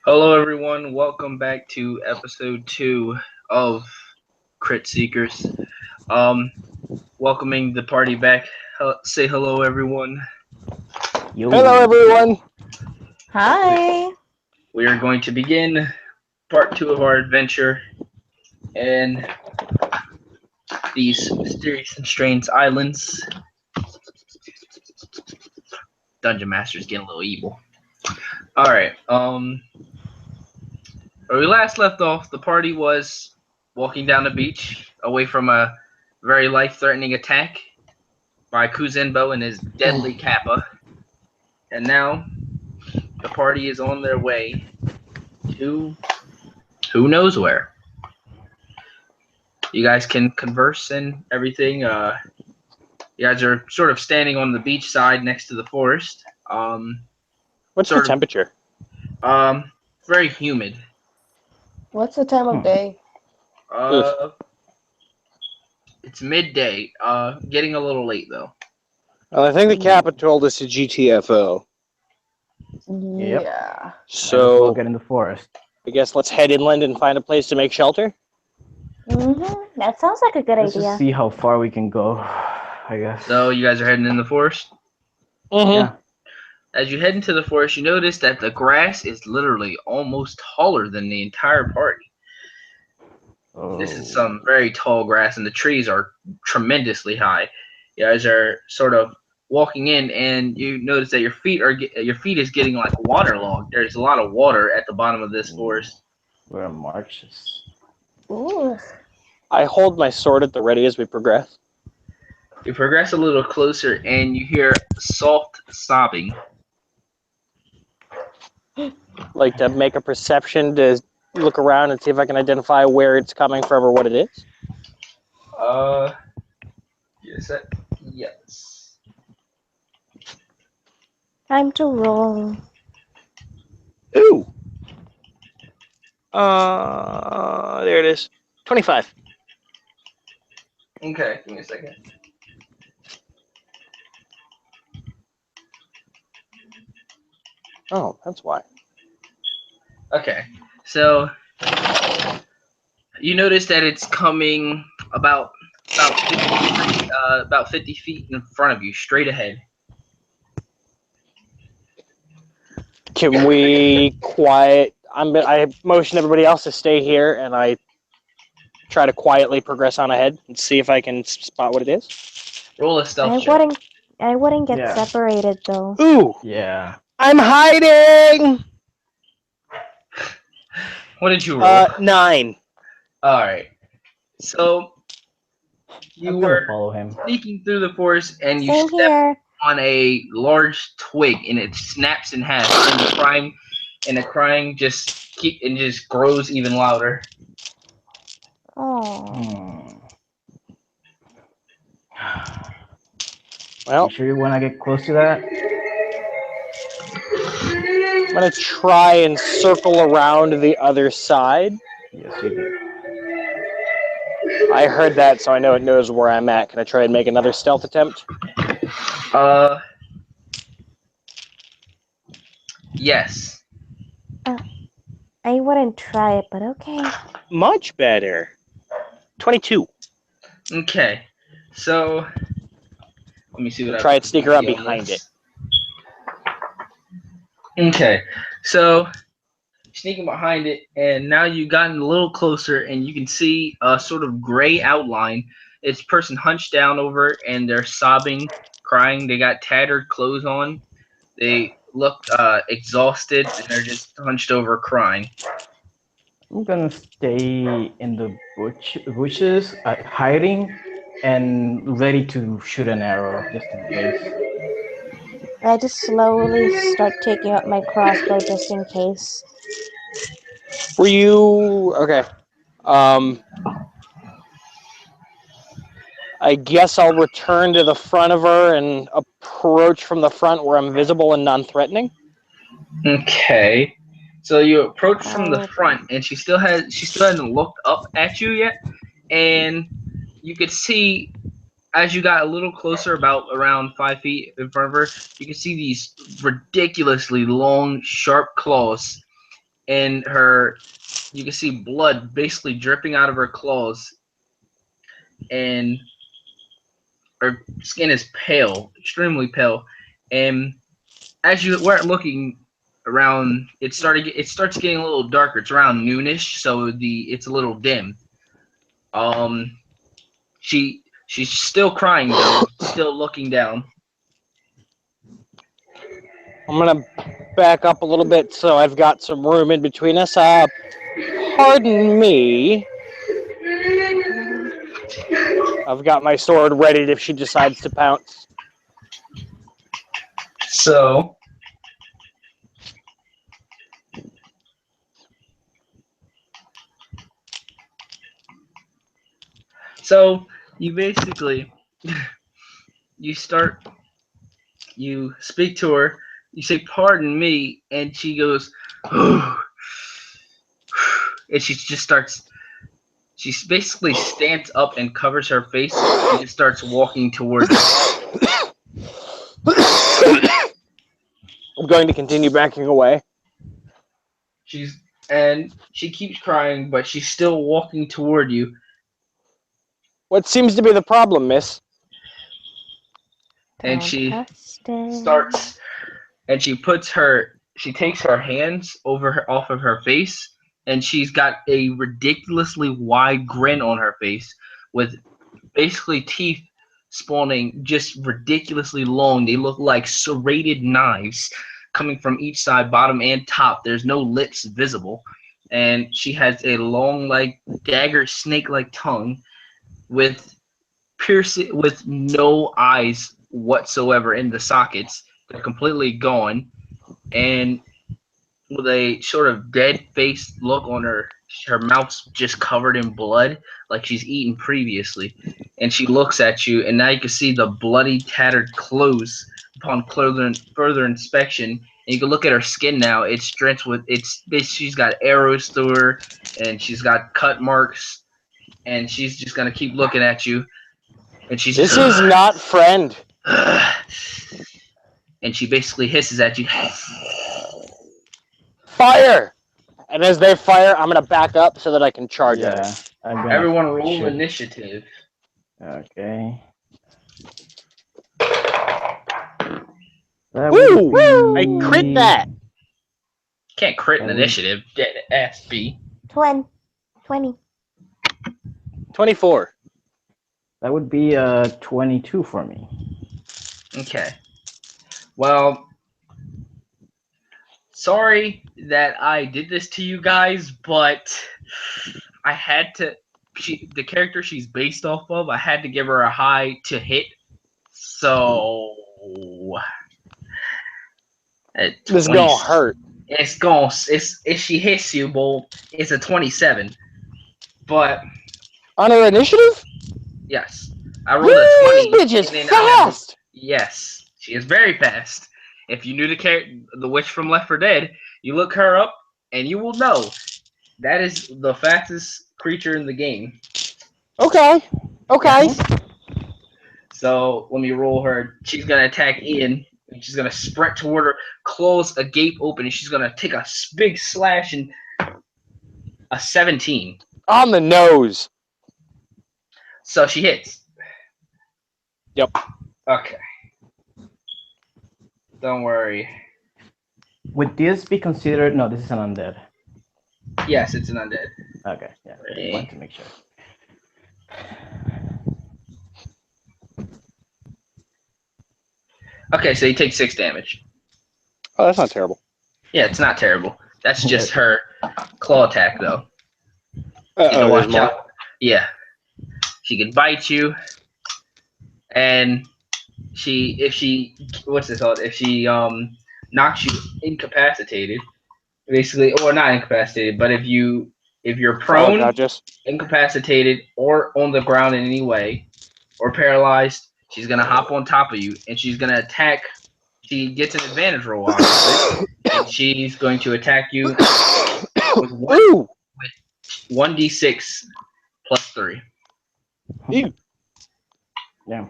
Hello, everyone. Welcome back to episode 2 of CritSeekers. Welcoming the party back. Say hello, everyone. Yo. Hello, everyone. Hi. We are going to begin part 2 of our adventure in these mysterious and strange islands. Dungeon Master's getting a little evil. Alright, where we last left off, the party was walking down the beach away from a very life-threatening attack by Kuzenbo and his deadly kappa. And now the party is on their way to who knows where. You guys can converse and everything. You guys are sort of standing on the beach side next to the forest. What's the temperature? Very humid. What's the time of day? It's midday. Getting a little late though. Well, I think the Kappa told us to GTFO. Yep. Yeah. So we'll get in the forest. I guess let's head inland and find a place to make shelter. That sounds like a good Let's idea. just see how far we can go, I guess. So you guys are heading in the forest. Yeah. As you head into the forest, you notice that the grass is literally almost taller than the entire party. Oh. This is some very tall grass, and the trees are tremendously high. You guys are sort of walking in, and you notice that your feet is getting like waterlogged. There's a lot of water at the bottom of this forest. We're on marches. Ooh. I hold my sword at the ready as we progress. You progress a little closer, and you hear soft sobbing. Like to make a perception to look around and see if I can identify where it's coming from or what it is. Yes. Time to roll. Ooh. There it is. 25. Okay, give me a second. Oh, that's why. Okay, so you notice that it's coming about 50 feet in front of you, straight ahead. Can we quiet? I motion everybody else to stay here, and I try to quietly progress on ahead and see if I can spot what it is. Roll a I stealth check. wouldn't get Yeah. separated though. Ooh, Yeah. I'm hiding. What did you roll? 9. All right. So you I'm gonna were follow him. sneaking through the forest, and you Same step here. on a large twig, and it snaps in half, and the crying just grows even louder. Oh. Well, You sure you wanna get close to that? I'm gonna try and circle around the other side. Yes, you do. I heard that, so I know it knows where I'm at. Can I try and make another stealth attempt? Yes. I wouldn't try it, but okay. Much better. 22. Okay. So let me see what Try I and sneak around behind it. Okay. So sneaking behind it, and now you've gotten a little closer, and you can see a sort of gray outline. It's a person hunched down over it, and they're sobbing, crying. They got tattered clothes on. They look exhausted, and they're just hunched over crying. I'm gonna stay in the bushes, hiding, and ready to shoot an arrow just in case. I just slowly start taking out my crossbow just in case. Were you... Okay. I guess I'll return to the front of her and approach from the front where I'm visible and non-threatening. Okay. So you approach from the front, and she still hasn't looked up at you yet, and you could see as you got a little closer, about around 5 feet in front of her, you can see these ridiculously long, sharp claws, and her, you can see blood basically dripping out of her claws, and her skin is pale, extremely pale. And as you weren't looking around, it starts getting a little darker. It's around noonish, so it's a little dim. She's still crying though, still looking down. I'm gonna back up a little bit so I've got some room in between us. Pardon me. I've got my sword ready if she decides to pounce. So you basically you speak to her, you say pardon me, and she goes and she basically stands up and covers her face and just starts walking towards you. I'm going to continue backing away. She keeps crying, but she's still walking toward you. What seems to be the problem, miss? And Don't she trust it. starts and she takes her hands off of her face, and she's got a ridiculously wide grin on her face with basically teeth spawning just ridiculously long. They look like serrated knives coming from each side, bottom and top. There's no lips visible, and she has a long, like dagger snake-like tongue with with no eyes whatsoever in the sockets. They're completely gone, and with a sort of dead-faced look on her. Her mouth's just covered in blood, like she's eaten previously. And she looks at you, and now you can see the bloody, tattered clothes upon further inspection. And you can look at her skin now. It's drenched with she's got arrows through her, and she's got cut marks, and she's just gonna keep looking at you. And she's This just, is not friend. and she basically hisses at you. Fire! And as they fire, I'm gonna back up so that I can charge at Yeah. it. I'm gonna Everyone roll shoot. initiative. Okay. Woo! I crit that. Can't crit an That would- initiative. Dead ass B. 20. 24. That would be 22 for me. Okay. Well, sorry that I did this to you guys, but I had to. The character she's based off of, I had to give her a high to hit. So at This is 20 gonna hurt. if she hits you, well, it's a 27. But On her initiative? yes, I rolled a 20. This bitch is and then I have fast! Yes, she is very fast. If you knew the witch from Left 4 Dead, you look her up and you will know that is the fastest creature in the game. Okay. So let me roll her. She's gonna attack Ian, and she's gonna sprint toward her, claws agape open, and she's gonna take a big slash and a 17. On the nose. So she hits. Yep. Okay. Don't worry. Would this be considered? No, this is an undead. Yes, it's an undead. Okay, yeah. Ready? Want to make sure. Okay, so you take 6 damage. Oh, that's not terrible. Yeah, it's not terrible. That's just her claw attack, though. You Uh-oh, can there's watch more. out. Yeah. She can bite you, and if she knocks you incapacitated, basically, or not incapacitated, but if you're prone, Unconscious. incapacitated, or on the ground in any way, or paralyzed, she's gonna hop on top of you, and she's gonna attack. She gets an advantage roll, obviously, and she's going to attack you with Ooh! 1d6 plus 3. Ew. Yeah.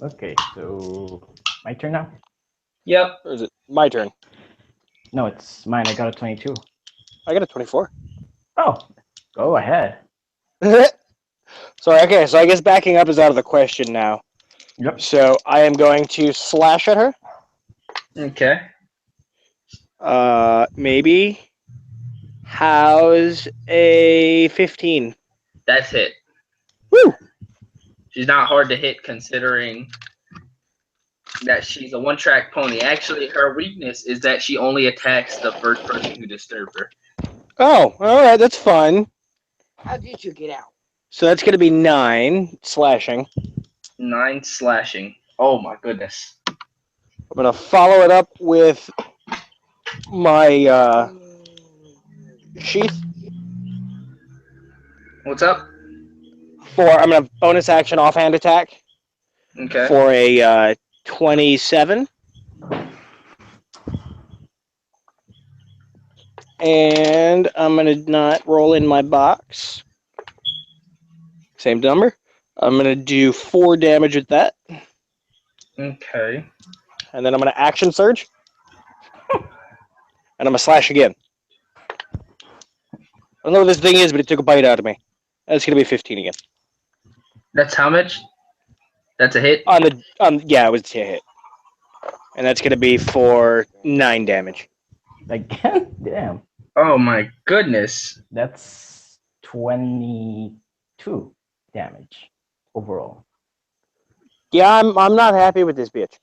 Okay, so my turn now? Yep. Or is it my turn? No, it's mine. I got a 22. I got a 24. Oh, go ahead. Sorry, okay, so I guess backing up is out of the question now. Yep. So I am going to slash at her. Okay. Maybe. How's a 15? That's hit. Woo! She's not hard to hit considering that she's a one-track pony. Actually, her weakness is that she only attacks the first person who disturbed her. Oh, alright, that's fun. How did you get out? So that's going to be 9 slashing. 9 slashing. Oh my goodness. I'm going to follow it up with my sheath. What's up? I'm going to bonus action offhand attack Okay. for a 27. And I'm going to not roll in my box. Same number. I'm going to do 4 damage with that. Okay. And then I'm going to action surge. And I'm going to slash again. I don't know what this thing is, but it took a bite out of me. That's going to be 15 again. That's how much? That's a hit? Yeah, it was a hit. And that's going to be for 9 damage. Again? Damn. Oh my goodness. That's 22 damage overall. Yeah, I'm not happy with this bitch.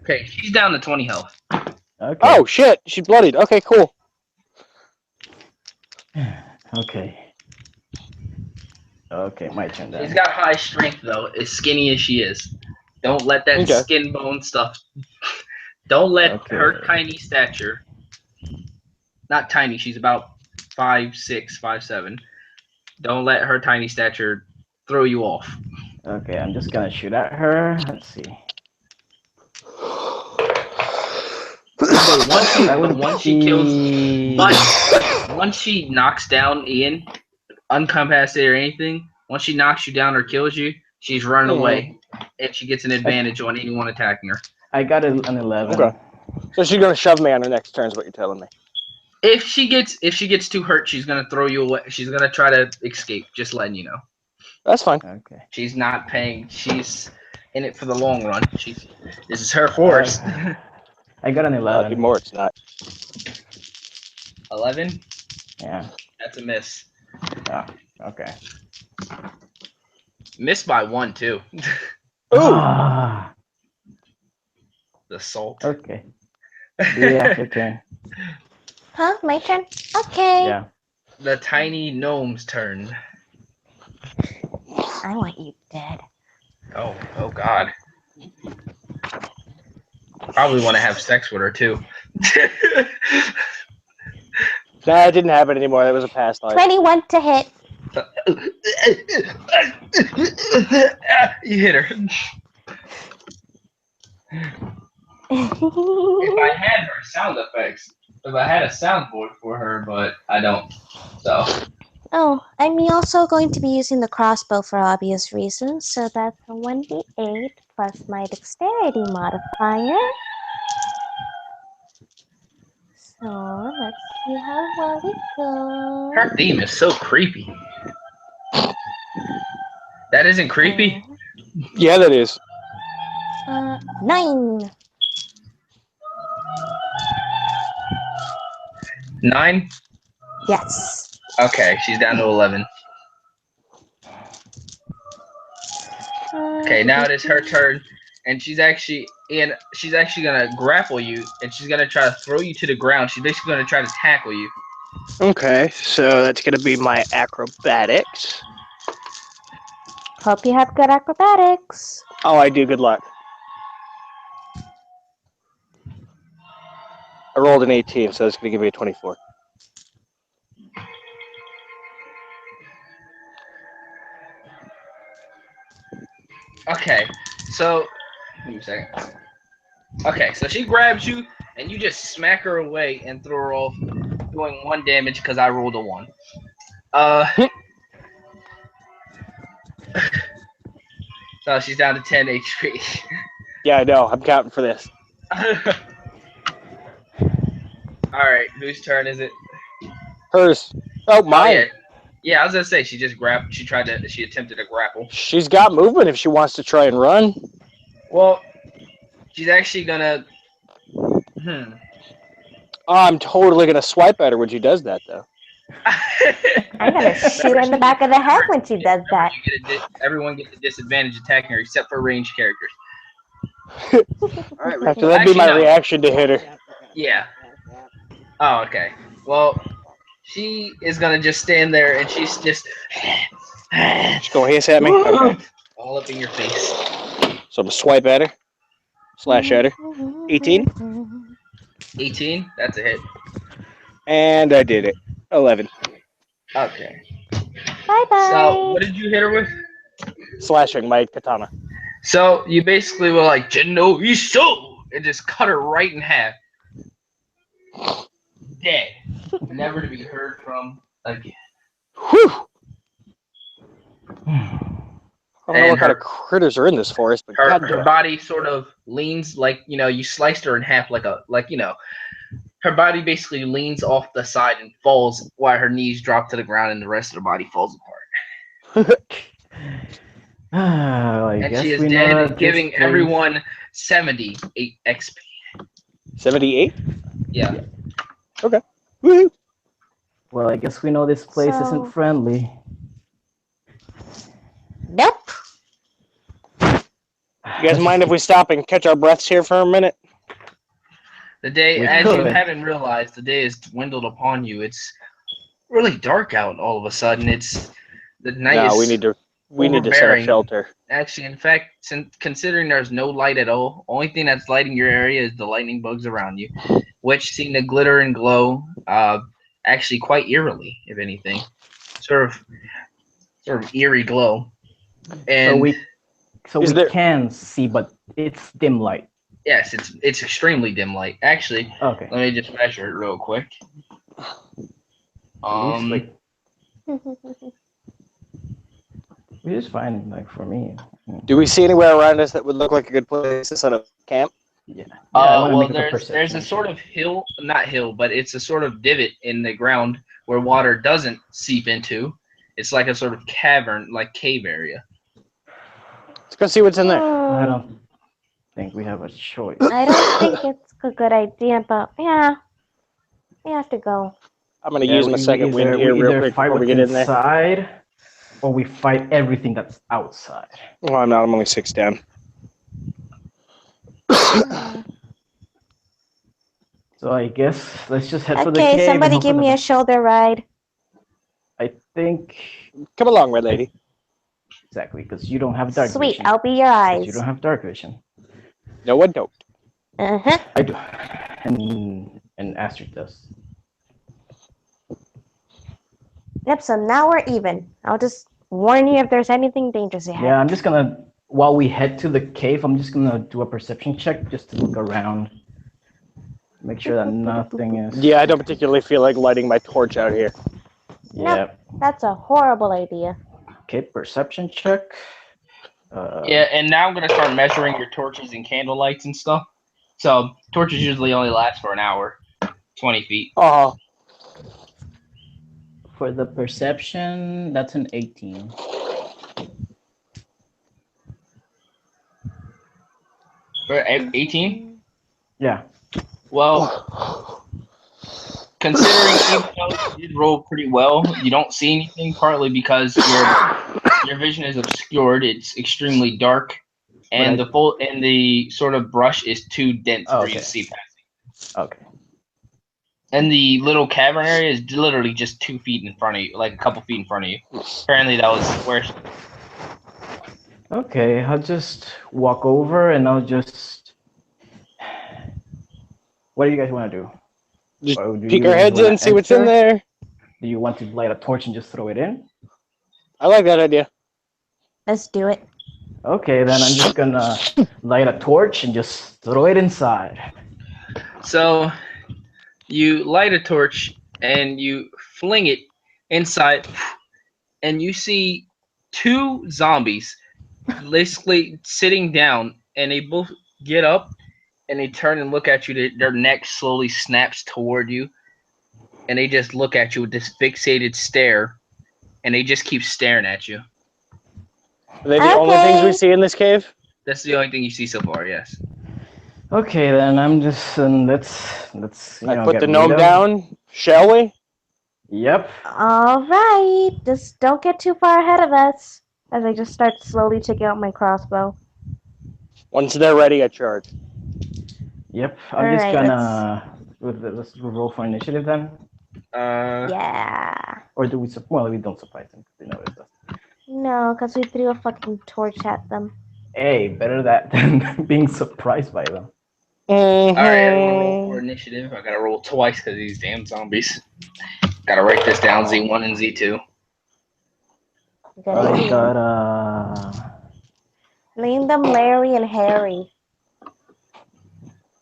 Okay, she's down to 20 health. Okay. Oh, shit. She's bloodied. Okay, cool. Okay. Okay, my turn then. She's got high strength though, as skinny as she is. Don't let that Okay. skin bone stuff. Don't let Okay. her tiny stature. Not tiny, she's about 5'6", 5'7". Don't let her tiny stature throw you off. Okay, I'm just gonna shoot at her. Let's see. Once she kills, but once she knocks down Ian, uncapacitated or anything, once she knocks you down or kills you, she's running away, and she gets an advantage on anyone attacking her. I got an 11. Okay. So she's going to shove me on her next turn is what you're telling me. If she gets too hurt, she's gonna throw you away. She's gonna try to escape. Just letting you know. That's fine. Okay. She's not paying. She's in it for the long run. This is her force. I got an 11. More, it's not. 11. Yeah. That's a miss. Oh, okay. Missed by 1 too. Ah, The salt. okay. Yeah, your turn. Huh? My turn? Okay. Yeah. The tiny gnome's turn. I want you dead. Oh God. Probably want to have sex with her too. No, it didn't happen anymore. That was a past life. 21 to hit. You hit her. If I had her sound effects, if I had a soundboard for her, but I don't. So. Oh, I'm also going to be using the crossbow for obvious reasons, so that's a 1d8 plus my dexterity modifier. So let's see how well it goes. Her theme is so creepy. That isn't creepy? Yeah, that is. 9. 9? Yes. Okay, she's down to 11. Okay, now it is her turn, and she's actually gonna grapple you, and she's gonna try to throw you to the ground. She's basically gonna try to tackle you. Okay, so that's going to be my acrobatics. Hope you have good acrobatics. Oh, I do. Good luck. I rolled an 18, so that's going to give me a 24. Okay, so give me a second. Okay, so she grabs you, and you just smack her away and throw her off, doing 1 damage because I rolled a 1. So she's down to 10 HP. Yeah, I know. I'm counting for this. All right, whose turn is it? Hers. Oh, Oh mine. yeah, yeah. I was gonna say she just grabbed. She attempted to grapple. She's got movement if she wants to try and run. Well, she's actually gonna. Hmm. Oh, I'm totally gonna swipe at her when she does that, though. I'm gonna shoot her in the back of the head when she does that. Everyone gets a disadvantage attacking her except for ranged characters. All right, After that'd be Actually, my no. reaction to hit her. Yeah. Oh, okay. Well, she is gonna just stand there and she's just She's going hiss at me. Okay. all up in your face. So I'm gonna swipe at her. Slash at her. 18. 18. That's a hit. And I did it. 11. Okay. Bye bye. So, what did you hit her with? Slashing my katana. So you basically were like Jinno Isho and just cut her right in half. Dead. Never to be heard from again. Whew! I don't know And what kind of critters are in this forest, but Her goddamn. body sort of leans like you sliced her in half her body basically leans off the side and falls while her knees drop to the ground and the rest of the body falls apart. I And guess she is we dead, know that giving this place- everyone 78 XP. 78? Yeah. Woohoo! Well, I guess we know this place So- isn't friendly. Nope. You guys mind if we stop and catch our breaths here for a minute? The day, We as you could. haven't realized, the day has dwindled upon you. It's really dark out all of a sudden. The night No, is we need to set up overbearing. shelter. Actually, in fact, considering there's no light at all, only thing that's lighting your area is the lightning bugs around you, which seem to glitter and glow, actually quite eerily, if anything, sort of eerie glow. And So we can see, but it's dim light. yes, it's extremely dim light. Actually, Okay. let me just measure it real quick. Looks like which is fine, like for me. Do we see anywhere around us that would look like a good place to set up camp? Yeah. I wanna Well, make up a there's a perception sort of hill, not hill, but it's a sort of divot in the ground where water doesn't seep into. It's like a sort of cavern, like cave area. Let's go see what's in there. I don't think we have a choice. I don't think it's a good idea, but yeah, we have to go. I'm going to use my second wind here real quick fight before we what's get in there. inside, or we fight everything that's outside. Well, I'm not. I'm only 6 down. So I guess let's just head for the cave. Okay, and somebody hope give for me the a shoulder ride. I think Come along, red lady. exactly because you don't have dark Sweet, vision. I'll be your 'Cause eyes. you don't have dark vision. No one don't. Uh-huh. I do, and Astrid does. Yep, so now we're even. I'll just warn you if there's anything dangerous ahead. Yeah, I'm just gonna while we head to the cave, I'm just gonna do a perception check just to look around, make sure that nothing is. Yeah, I don't particularly feel like lighting my torch out here. Yeah. That's a horrible idea. Okay, perception check. Yeah, and now I'm gonna start measuring your torches and candle lights and stuff. So torches usually only last for an hour, 20 feet. Oh, For the perception, that's an 18. For 18? Yeah. Well, considering even though you did roll pretty well, you don't see anything. Partly because your vision is obscured. It's extremely dark, and the sort of brush is too dense for you to see past. Okay. And the little cavern area is literally just 2 feet in front of you, like a couple feet in front of you. Apparently, that was where. Okay, I'll just walk over and I'll just. What do you guys want to do? just Or do peek you our heads wanna in, see what's in enter? there. Do you want to light a torch and just throw it in? I like that idea. Let's do it. Okay, then I'm just gonna light a torch and just throw it inside. So, you light a torch and you fling it inside, and you see 2 zombies basically sitting down, and they both get up and they turn and look at you. Their neck slowly snaps toward you, and they just look at you with this fixated stare, and they just keep staring at you. Are they the only things we see in this cave? That's the only thing you see so far. Yes. Okay, then I'm just let's I put get the rid gnome of- down, shall we? Yep. All right, just don't get too far ahead of us. As I just start slowly taking out my crossbow. Once they're ready, I charge. Yep. I'm just Alright, gonna let's roll for initiative then, Yeah. or do we? Well, we don't surprise them because they noticed us. No, because we threw a fucking torch at them. Hey, better that than being surprised by them. All right, everyone roll Mm-hmm. for initiative. I gotta roll twice because these damn zombies. Gotta write this down. Z1 and Z2. Good I idea. got Name them Larry and Harry.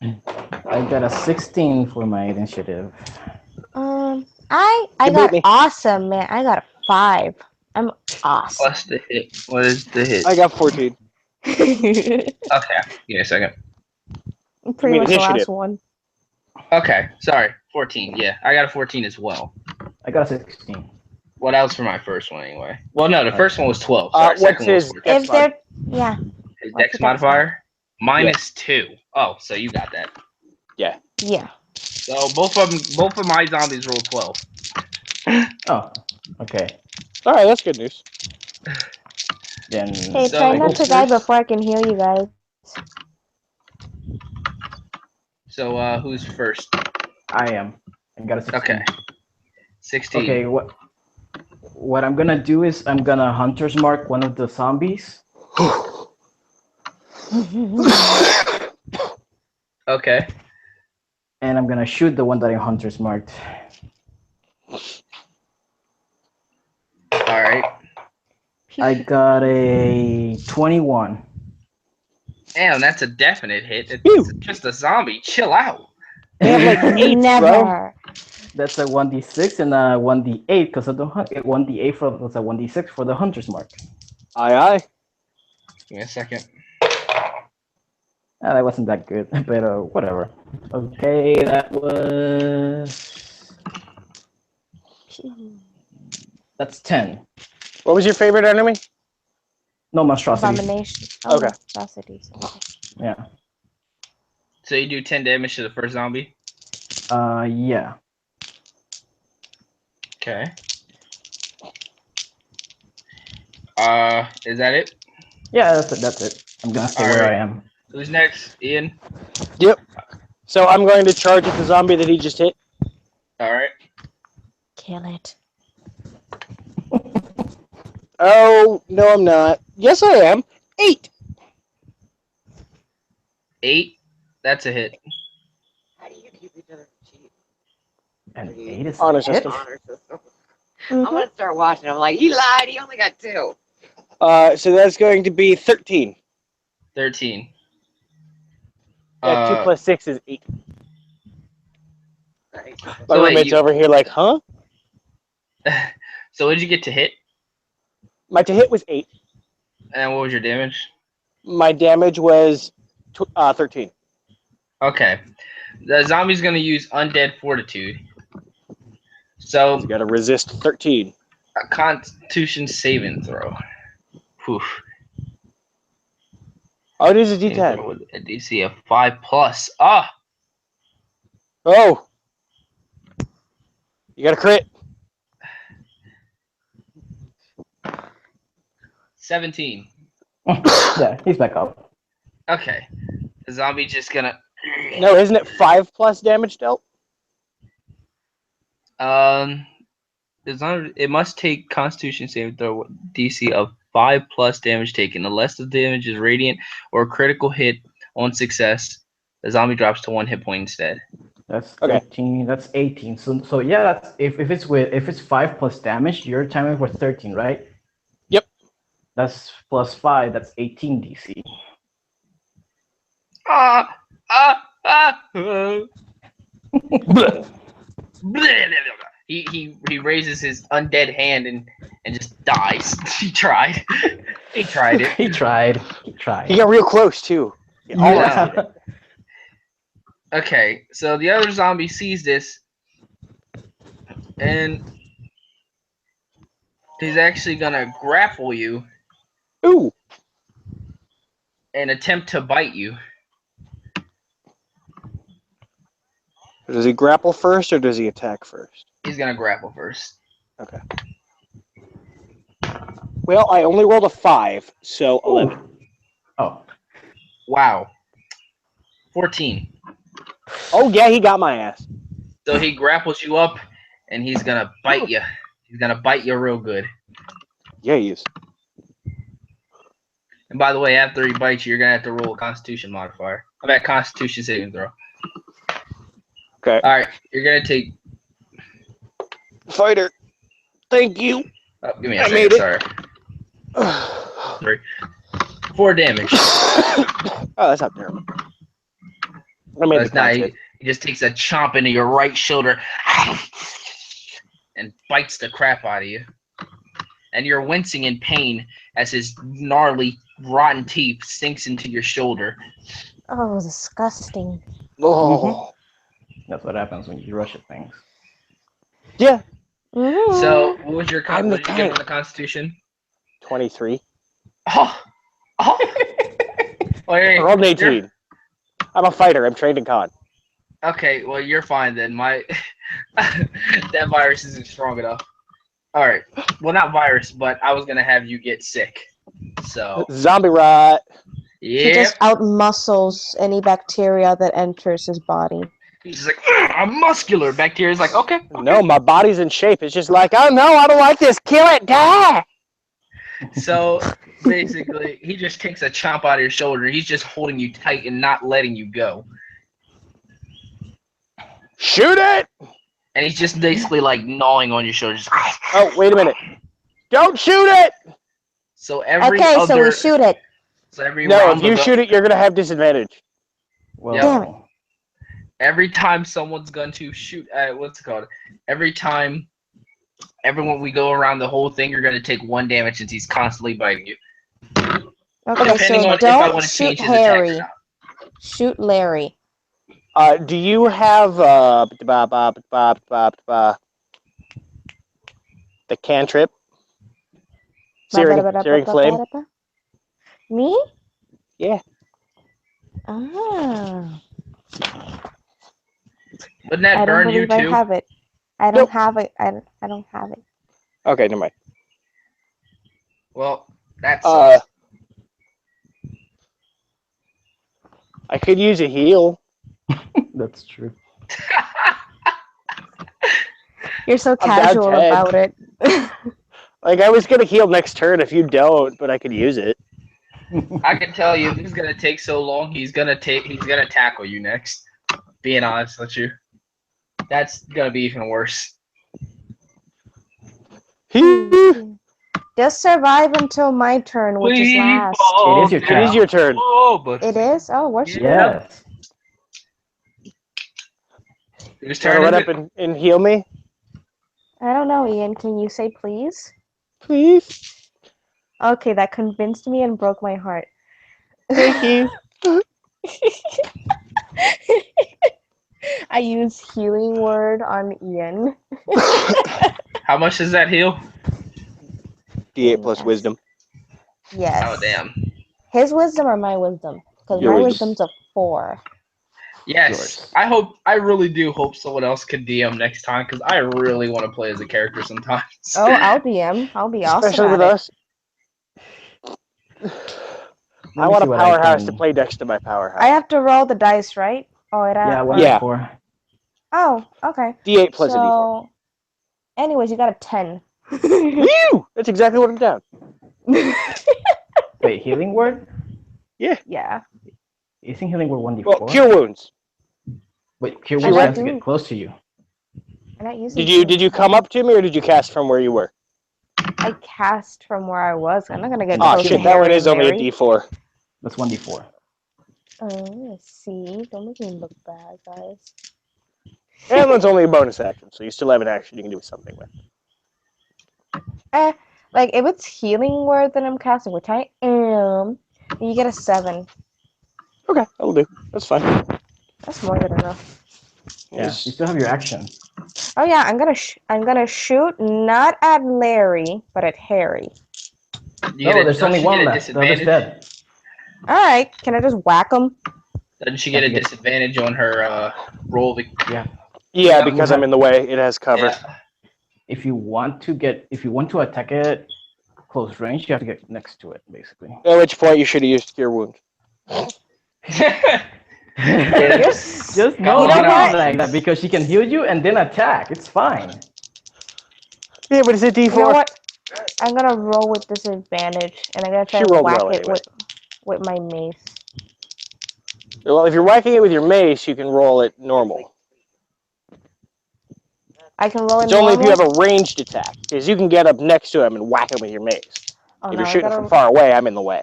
I got a 16 for my initiative. I You beat got me. awesome, man. I got a 5. I'm awesome. Plus the hit. What is the hit? I got 14. Okay, give me a second. Pretty mean much the initiative. last one. Okay, sorry, 14. Yeah, I got a 14 as well. I got a 16. Well, that was for my first one anyway. Well, no, the first one was 12. Sorry, What's second one was his 14. dex If mod? they're yeah, His what's dex your dex modifier? Minus 2. Oh, so you got that. yeah. So both of my zombies rolled 12. Oh, okay. All right, that's good news. Then Hey, So- try I not go to die first. before I can heal you guys. So who's first? I am. I got a 16. Okay. 16. Okay, what I'm gonna do is I'm gonna hunter's mark one of the zombies. Okay. And I'm gonna shoot the one that I hunter's marked. Alright. I got a 21. Damn, that's a definite hit. It's Phew. just a zombie. Chill out. They have like 8, bro. Never. That's a 1d6 and a 1d8 because of the 1d8 for that's a 1d6 for the hunter's mark. Aye, aye. Give me a second. That wasn't that good, but whatever. Okay, that was that's 10. What was your favorite enemy? No monstrosity. Abomination. Oh, Okay. monstrosities. Okay. Yeah. So you do 10 damage to the first zombie? Yeah. Okay. Is that it? Yeah, that's it. That's it. I'm gonna stay where Alright. I am. Who's next? Ian? So I'm going to charge at the zombie that he just hit. Alright. Kill it. Oh, no, I'm not. Yes, I am. 8. 8. That's a hit. How do you keep each other cheap? And 8 is Honor a hit? system. Honor system. Mhm. I'm gonna start watching. I'm like, he lied. He only got 2. So that's going to be 13. 13. Yeah, 2 plus 6 is 8. Right. My So wait, roommate's you- over here like, huh? So what did you get to hit? My to hit was 8. And what was your damage? My damage was 13. Okay. The zombie's gonna use undead fortitude. So You gotta resist 13. a constitution saving throw. Whew. Oh, it is a D10. With a DC of 5+. Ah! Oh! You got a crit. 17. Yeah, he's back up. Okay. The zombie just gonna No, isn't it 5 plus damage dealt? it must take Constitution saving throw DC of 5+ damage taken. Unless the damage is radiant or a critical hit on success, the zombie drops to 1 hit point instead. That's Okay. 13. That's 18. So yeah, that's if it's 5 plus damage, your timing was 13, right? Yep. That's plus 5. That's 18 DC. Ah! Ah! Ah! He raises his undead hand and just dies. He tried. He tried it. He tried. He tried. He got real close, too. Yeah. Okay, so the other zombie sees this, and he's actually gonna grapple you Ooh. and attempt to bite you. Does he grapple first or does he attack first? He's gonna grapple first. Okay. Well, I only rolled a 5, so 11. Ooh. Oh. Wow. 14. Oh, yeah, he got my ass. So he grapples you up, and he's gonna bite you. He's gonna bite you real good. Yeah, he is. And by the way, after he bites you, you're gonna have to roll a Constitution modifier. I'm at Constitution saving throw. Okay. All right, you're gonna take. Fighter. Thank you. Oh, give me a I second. made it. Sorry. 4 damage. Oh, that's not terrible. I made That's the not. concept. He just takes a chomp into your right shoulder and bites the crap out of you. And you're wincing in pain as his gnarly, rotten teeth sinks into your shoulder. Oh, disgusting. Oh. That's what happens when you rush at things. Yeah. So, what was your I'm the what did you get tank. on the Constitution? 23. Oh, oh. I rolled an 18. I'm a fighter. I'm trained in con. Okay, well you're fine then. My that virus isn't strong enough. All right, well not virus, but I was gonna have you get sick. So Zombie rot. He yeah, just outmuscles any bacteria that enters his body. he's just like I'm muscular. Bacteria's like okay. No, my body's in shape. It's just like, oh no, I don't like this. Kill it. Die. So basically, he just takes a chomp out of your shoulder. He's just holding you tight and not letting you go. Shoot it. And he's just basically like gnawing on your shoulder. Just, Oh, wait a minute. Don't shoot it. so every Okay, other, so we shoot it. so every No, round if you of the- shoot it, you're going to have disadvantage. Well, Yeah. Damn it. every time someone's going to shoot, what's it called? Every time, everyone we go around the whole thing, you're going to take 1 damage since he's constantly biting you. Okay, Depending so on if I don't want to shoot change his attack or Harry. not. Shoot Larry. Do you have the cantrip? Searing flame? Me? Yeah. Ah. Wouldn't that I don't burn you believe I too? have it. I don't Nope. have it. I don't have it. Okay, never mind. Well, that sucks. I could use a heal. that's true. You're so I'm down casual 10. about it. Like, I was going to heal next turn if you don't, but I could use it. I can tell you, this is gonna take so long. He's gonna tackle you next. Being honest with you, that's gonna be even worse. Just survive until my turn, which is last. It is your turn. It is your turn. Oh, but It is? Oh, what's your Yes. Whose Try to turn run is up it? and heal me? I don't know, Ian. Can you say please? Please? Okay, that convinced me and broke my heart. Thank you. I use healing word on Ian. How much does that heal? D8 plus wisdom. Yes. Oh damn. His wisdom or my wisdom? Because Your my wisdom. wisdom's a 4. Yes, Yours. I really do hope someone else could DM next time because I really want to play as a character sometimes. Oh, I'll DM. I'll be awesome Especially at with it. us. I want a see what I powerhouse to can- play next to my powerhouse. I have to roll the dice, right? Oh, Yeah, one Yeah. four. Oh, okay. D8 plus a D4. Anyways, you got a 10. Woo! That's exactly what I'm down. Wait, healing word? Yeah. Isn't healing word 1d4? Well, cure wounds. Wait, cure She word ran- has to get close to you. I'm not using Did you come up to me or did you cast from where you were? I cast from where I was. I'm not gonna get Oh close to shit, that one Harry is and only a Larry. D4. That's 1d4. Oh, see, don't make me look bad, guys. And one's only a bonus action, so you still have an action you can do something with. Like if it's healing word that I'm casting, which I am, you get a 7. Okay, that'll do. That's fine. That's more than enough. Yeah, you still have your action. Oh yeah, I'm gonna shoot not at Larry, but at Harry. No, there's only one left. The other's dead. All right, can I just whack him? Doesn't she get a disadvantage on her roll? Yeah. Yeah, because I'm in the way. It has cover. Yeah. If you want to attack it close range, you have to get next to it, basically. At which point you should have used Cure Wound. Just no, You know not what? like that, because she can heal you and then attack. It's fine. Yeah, but it's a D4. You know what? I'm gonna roll with disadvantage, and I'm gonna try She to rolled whack well it anyway. with my mace. Well, if you're whacking it with your mace, you can roll it normal. I can roll it It's only if you normal? have a ranged attack, because you can get up next to him and whack him with your mace. Oh, If no, you're I shooting gotta- from far away, I'm in the way.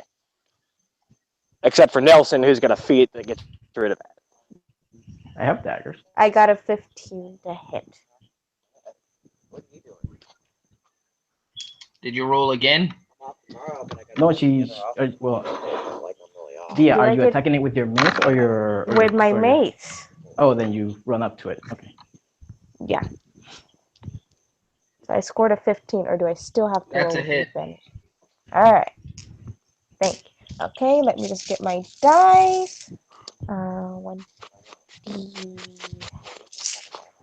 Except for Nelson, who's got a feat that gets rid of that. I have daggers. I got a 15 to hit. Did you roll again? No, she's well. Dia, Do are I you get- attacking it with your mace or your? With my mace. Oh, then you run up to it. Okay. Yeah. So I scored a 15, or do I still have to That's roll a with hit. disadvantage? Alright. Thank you. Okay, let me just get my dice. 1d.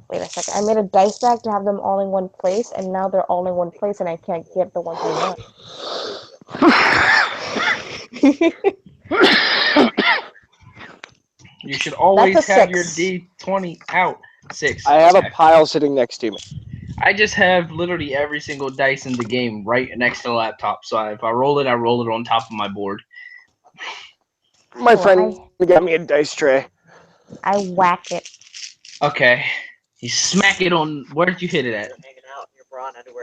Wait a second. I made a dice bag to have them all in one place, and now they're all in one place, and I can't get the ones I want. You should always That's a have your 6. D20 out. 6. I have Okay. a pile sitting next to me. I just have literally every single dice in the game right next to the laptop. So if I roll it on top of my board. My Oh, friend got me a dice tray. I whack it. Okay. You smack it on. Where did you hit it at?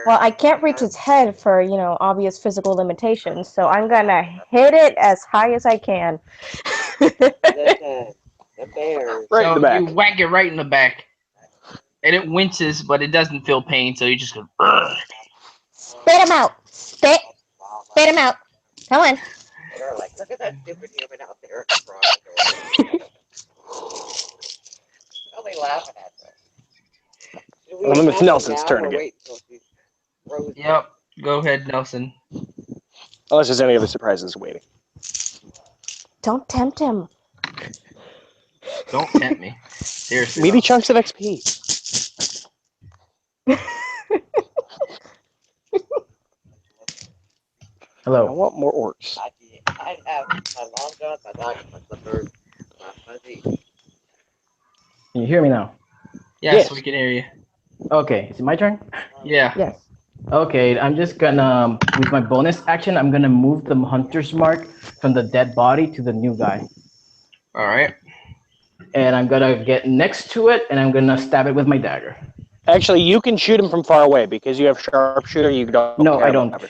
Well, I can't reach its head for, obvious physical limitations, so I'm gonna hit it as high as I can. Right in the back. You whack it right in the back. And it winces, but it doesn't feel pain, so you just go, "Ugh." Spit him out! Spit him out! Come on. They're like, look at that stupid human out there. Only laughing at them. Well, it's Nelson's turn again. Yep. Go ahead, Nelson. Unless there's any other surprises waiting. Don't tempt him. Don't tempt me. Seriously. Meaty chunks of XP. I Hello. want more orcs. I have my long john, my dog, my slippers, my fuzzy. Can you hear me now? Yes, Yes. we can hear you. Okay. Is it my turn? Yeah. Yes. Okay. I'm just gonna, with my bonus action, I'm gonna move the hunter's mark from the dead body to the new guy, All right. and I'm gonna get next to it, and I'm gonna stab it with my dagger. Actually, you can shoot him from far away because you have sharpshooter. You don't. No, care I about don't. cover.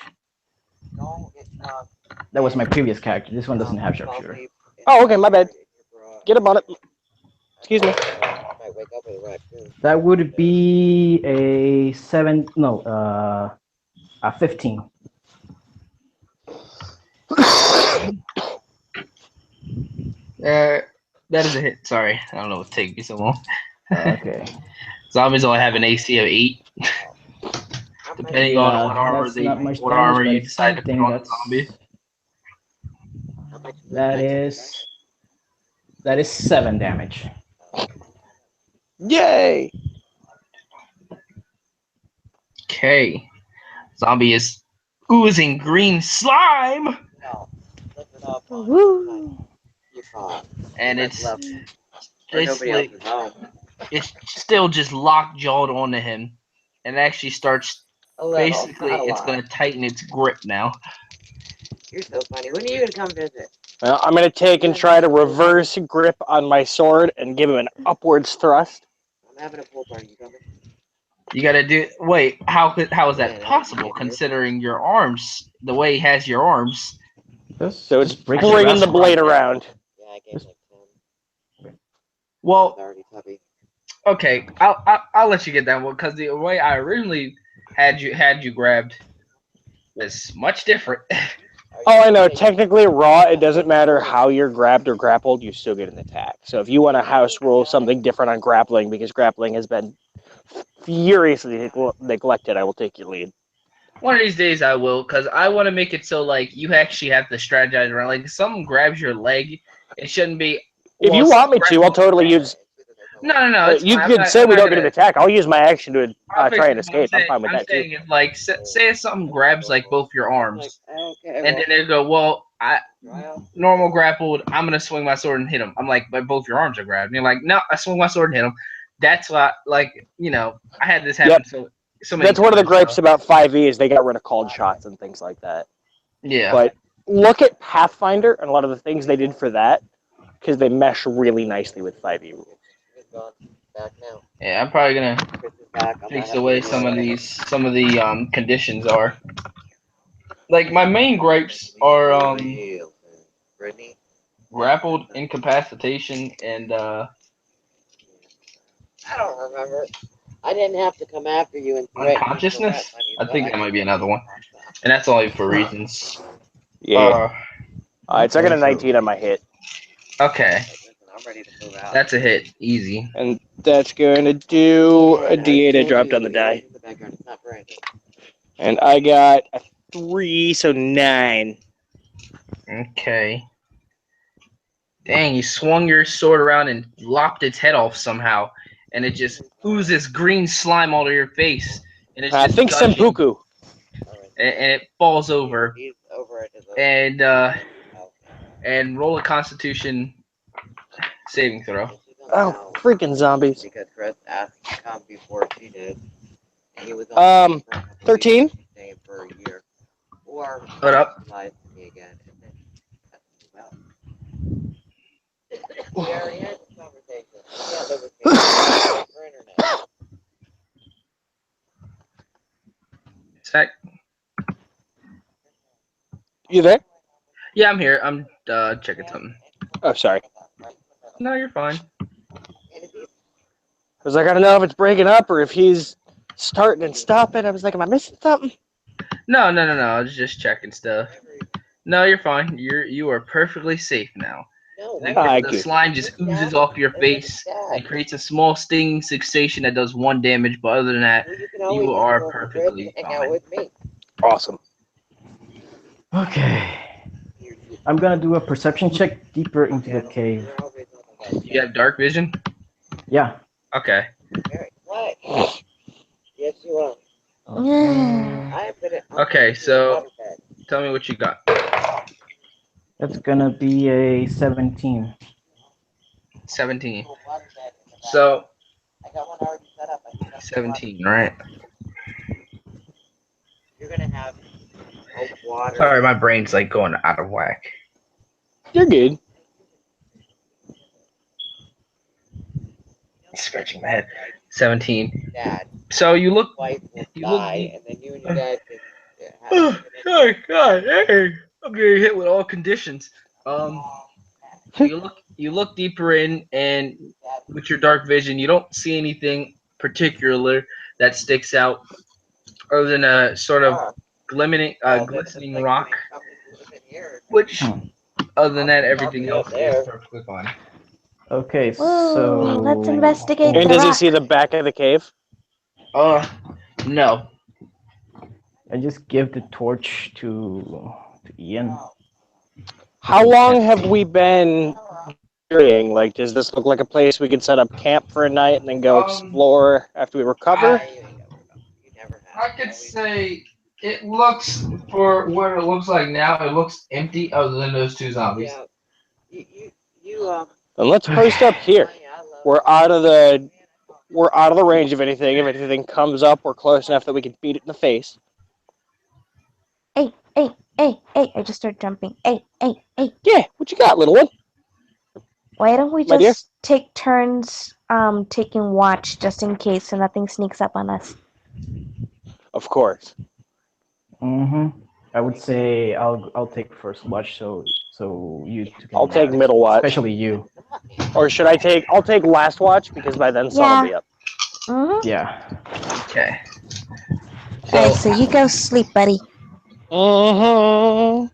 No, it's not. That was my previous character. This one doesn't have sharpshooter. Oh, okay, my bad. Get up on it. Excuse me. Might wake up with a raccoon. That would be a 15. That is a hit. Sorry. I don't know what's taking me so long. Okay. Zombies only have an AC of 8. Depending on what armor that's not much what damage, armor but you it's decide to put something. on the zombie. That is 7 damage. Yay! Okay. Zombie is oozing green slime, No. Lift it up. Woo! You can't. and it's Or nobody else basically is home. it's still just locked jawed onto him, and actually starts A little, basically not a it's lot. going to tighten its grip now. You're so funny. When are you gonna come visit? Well, I'm gonna take and try to reverse grip on my sword and give him an upwards thrust. I'm having a pool party. You coming? You got to do. Wait, how is Yeah, that possible? Considering your arms, the way he has your arms. So it's break it bringing up. the blade around. Yeah, I gave like 10. Well, It's already tubby. okay, I'll let you get that one because the way I originally had you grabbed was much different. Oh, I know. Technically, raw, it doesn't matter how you're grabbed or grappled, you still get an attack. So if you want to house rule something different on grappling, because grappling has been furiously neglected, I will take your lead. One of these days I will, because I want to make it so like you actually have to strategize around. Like if someone grabs your leg, it shouldn't be. If you want me to, I'll totally use. No, it's You fine. could say I'm we not don't get gonna. an attack. I'll use my action to I'll fix try it. and escape. I'm fine with I'm that too. saying if like say if something grabs like both your arms, Okay, and then they go, well, I normal grappled. I'm gonna swing my sword and hit him. I'm like, but both your arms are grabbed. And you're like, no, I swung my sword and hit him. That's why, like, I had this happen so many That's one of the times, gripes so. about 5e is they got rid of called shots and things like that. Yeah. But look at Pathfinder and a lot of the things they did for that, because they mesh really nicely with 5e rules. Back now. Yeah, I'm probably gonna Chris is back. I'm fix not the way happy with some of the conditions are. Like my main gripes are Brittany. grappled, incapacitation, and I don't remember. I didn't have to come after you and threaten you for unconsciousness. rent money, I so think that might be another one, and that's only for reasons. Yeah. It's not okay, a 19 on my hit. Okay, I'm ready to move out. that's a hit, easy. And that's going to do a d8 I dropped on the die. In the background. It's not Brandon. And I got a 3, so 9. Okay. Dang, you swung your sword around and lopped its head off somehow, and it just oozes green slime all over your face, and it's I just think gushing, Senpuku. and it falls over, He's over at his and roll a Constitution saving throw. Oh, freaking zombies. Because Chris asked to come before she did. And he was 13. Staying for a year. Or Put up. he lies to me again and then cuts me out. We already had this conversation. I can't live with you for internet. Sec. You there? Yeah, I'm here. I'm checking something. Oh, sorry. No, you're fine. I was like, I don't know if it's breaking up or if he's starting and stopping. I was like, am I missing something? No. I was just checking stuff. No, you're fine. You are perfectly safe now. The slime just oozes off your face. It creates a small stinging sensation that does 1 damage, but other than that, you are perfectly fine. Awesome. Okay. I'm gonna do a perception check deeper into the cave. You have dark vision? Yeah. Okay. What? Yes, you are. Okay, so tell me what you got. That's gonna be a 17. 17. So 17, right? You're gonna have water. Sorry, my brain's like going out of whack. You're good. Scratching my head. 17. Dad. So you look. Wife will You look. die, and then you and your dad can. Oh God! Hey, I'm getting hit with all conditions. You look deeper in, and with your dark vision, you don't see anything particular that sticks out, other than a sort of glistening rock. Which, other than that, everything else is perfectly fine. Okay, Whoa, so let's investigate And the does he rock. see the back of the cave? No. I just give the torch to Ian. How long have we been carrying? Like, does this look like a place we could set up camp for a night and then go explore after we recover? I could say it looks, for what it looks like now, it looks empty other than those 2 zombies. Then let's post up here. We're out of the range of anything. If anything comes up, we're close enough that we can beat it in the face. Hey, I just started jumping. Hey. Yeah, what you got, little one? Why don't we My dear? just take turns taking watch just in case so nothing sneaks up on us? Of course. I would say I'll take first watch, so you two can. I'll take middle watch. Especially you. Or should I take? I'll take last watch because by then sun will be up. Yeah. Okay. Alright, so you go sleep, buddy. Mm-hmm.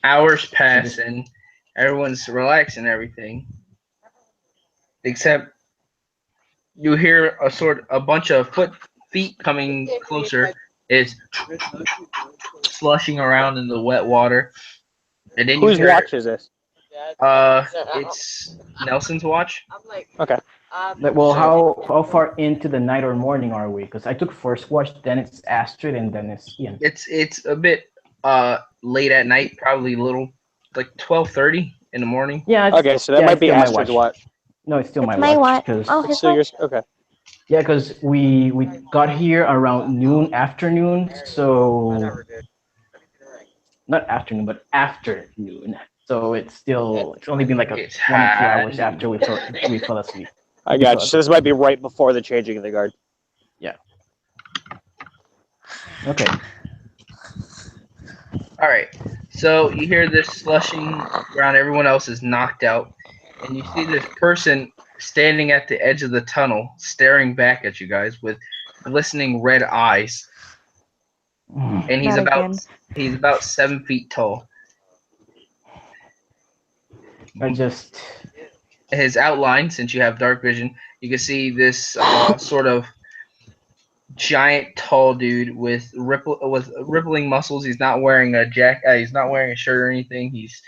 Hours pass and everyone's relaxed and everything, except you hear a bunch of feet coming closer. Is slushing around in the wet water, and then you Whose hear watch is this? it's Nelson's watch. Okay. Well, So how far into the night or morning are we? Because I took first watch, then it's Astrid, and then it's Ian. it's a bit late at night, probably a little like 12:30 in the morning. Yeah. Okay, so that might it's be still my Astrid's watch. watch. No, it's still It's my my watch. watch. Oh, Because his So watch. okay. yeah, because we got here around noon afternoon, so not afternoon, but afternoon. So it's only been like It's 1 or 2 high hours after we fell asleep. I got you. So this might be right before the changing of the guard. Okay. All right. So you hear this slushing around. Everyone else is knocked out, and you see this person standing at the edge of the tunnel, staring back at you guys with glistening red eyes. And Not again. he's about 7 feet tall. I just His outline, since you have dark vision, you can see this sort of giant, tall dude with rippling muscles. He's not wearing a he's not wearing a shirt or anything. He's